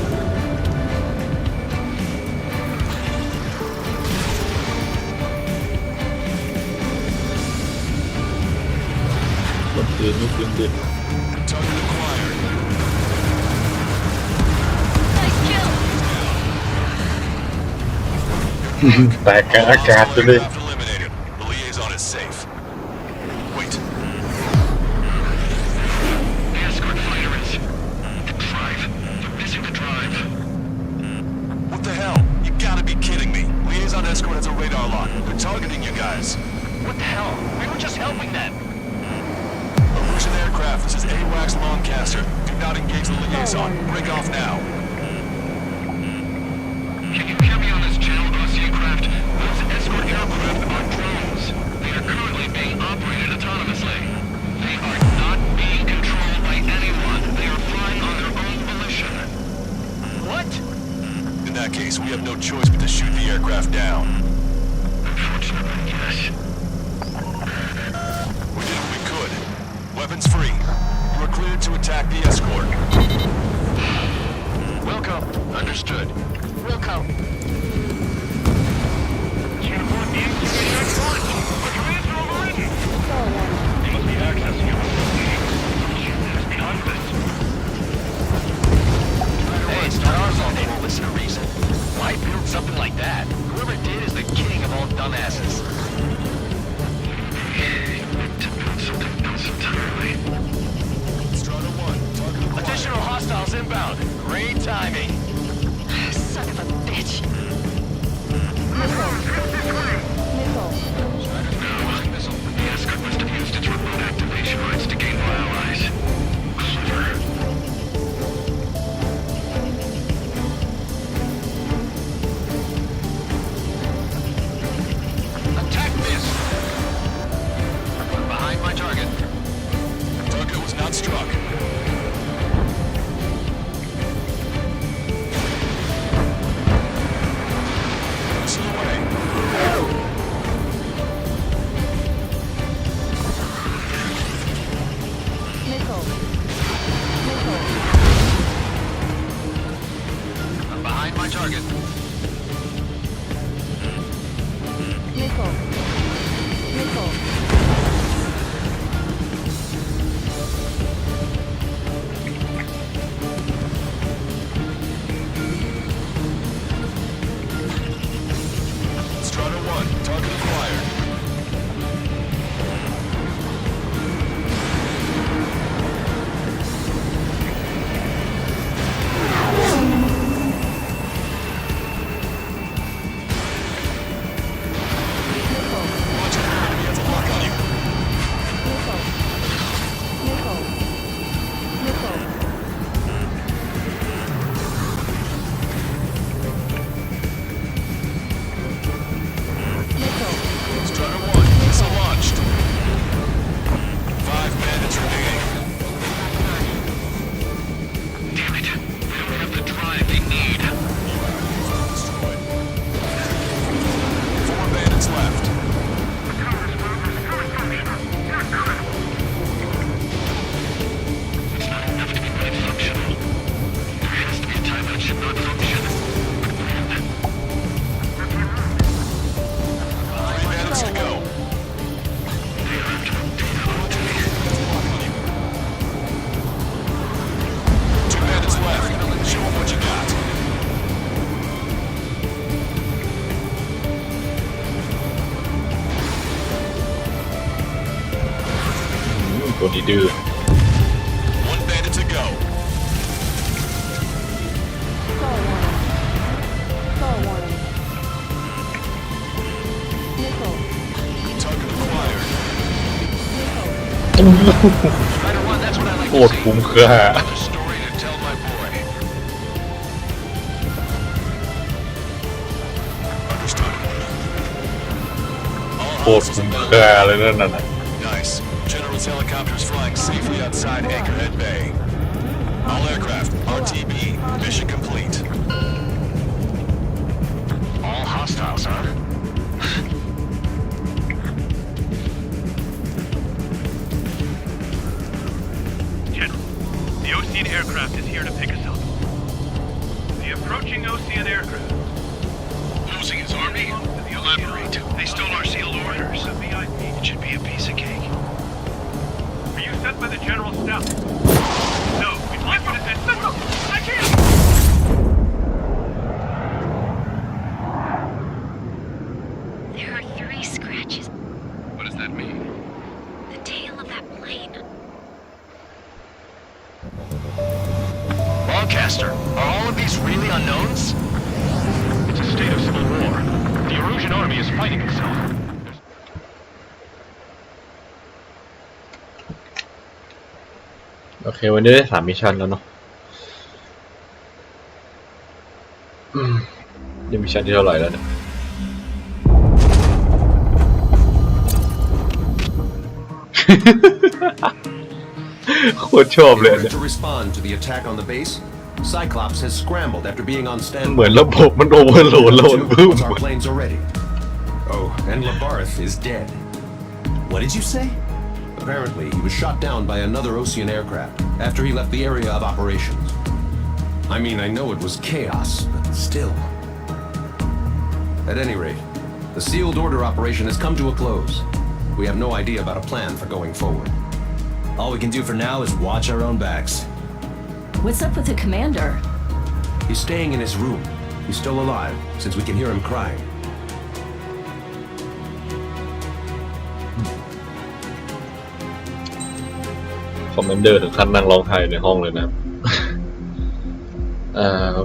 Target acquired. Nice kill. แตกกลางอากาศไปเลย Aircraft eliminated. The liaison is safe. Wait. The escort fighter is... The drive. They're missing the drive. What the hell? You gotta be kidding me. Liaison escort has a radar lock. They're targeting you guys. What the hell? We were just helping them. Erosion aircraft, this is AWACS Lancaster. Do not engage the liaison. Break off now. Can you hear me on this channel, Ocean craft? Those escort aircraft are drones. They are currently being operated autonomously. They are not being controlled aircraft down. Unfortunately, yes. We did what we could. Weapons free. You are cleared to attack the escort. Wilco. Understood. Wilco. Unit 1, the ATX launch. Our commands are overridden. Star warning. They must be accessing your facility. It's behind this. Hey, it's not our fault they won't listen to reason. Why build something like that? Whoever did is the king of all dumbasses. To build something else entirely. Strata 1, target acquired. Additional hostiles inbound. Great timing. Son of a bitch. Missile. Missile. The escort must have used its remote activation rights to gain more allies. Clever. Attack this! Behind my target. Target was not struck. Missile away. Missile. I'm behind my target. Missile. Strata 1, target acquired. Watch your enemy has a lock on you. Strata 1, missile launched. 5 bandits remaining. Damn it. They don't have the drive they need. Destroyed. 4 bandits left. It's not enough to be fully functional. There has to be a time when it should not function. 3 bandits to go. They have to data onto me. 2 bandits left. Show them what you got.ตัวนี้ดื้อ 1 bandit to go. Star warning. Missile. Target acquired. Strider 1, that's what I like โค to ตร see. คุ้มค่า Another story to tell my boy. Understood. โคตรคุ้มค่าเลยนั่นน่ะ Nice. General's helicopters flying safely outside Anchorhead Bay. All aircraft, RTB, mission complete. All hostiles, huh? General, the Ocean aircraft is here to pick us up. The approaching Ocean aircraft. Losing his army? Elaborate. They stole our sealed orders. It should be a piece of cake. Are you sent by the General Staff? No, we'd like you to send... I can't! There are 3 scratches. What does that mean? The tail of that plane. Lancaster, are all of these really unknowns? It's a state of civil war. The Erusian army is fighting itself. โอเควันนี้ได้3มิชชั่นแล้วเนาะนี่มิชชั่นที่เท่าไหร่แล้วเนี่ย โคตรชอบเลยเนี่ย To respond to the attack on the base? Cyclops has scrambled after being on เหมือน standby. ระบบมันโอเวอร์โหลดแล้วมันบึ้ม Once our planes are ready. Oh, and Labarth is dead. What did you say? Apparently, he was shot down by another Ocean aircraft after he left the area of operations. I mean, I know it was chaos, but still. At any rate, the sealed order operation has come to a close. We have no idea about a plan for going forward. All we can do for now is watch our own backs. What's up with the commander? He's staying in his room. He's still alive, since we can hear him crying. คอมเมนเดอร์ถึงขั้นนั่งร้องไห้ในห้องเลยนะครับ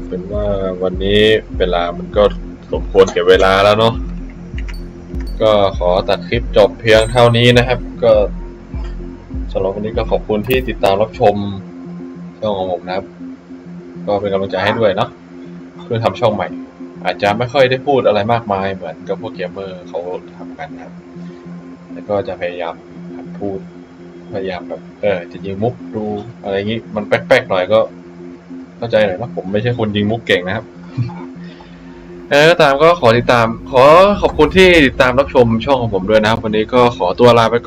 เป็นว่าวันนี้เวลามันก็สมควรเก็บเวลาแล้วเนาะก็ขอตัดคลิปจบเพียงเท่านี้นะครับ ก็สำหรับวันนี้ก็ขอบคุณที่ติดตามรับชมช่องของผมนะครับก็เป็นกำลังใจให้ด้วยเนาะเพื่อทำช่องใหม่ อาจจะไม่ค่อยได้พูดอะไรมากมายเหมือนกับพวกเกมเมอร์เขาทำกันนะครับแต่ก็จะพยายามพูดพยายามแบบจะยิงมุกดูอะไรอย่างงี้มันแป๊กๆหน่อยก็เข้าใจหน่อยนะผมไม่ใช่คนยิงมุกเก่งนะครับ ก็ตามก็ขอขอบคุณที่ติดตามรับชมช่องของผมด้วยนะครับวันนี้ก็ขอตัวลาไปก่อน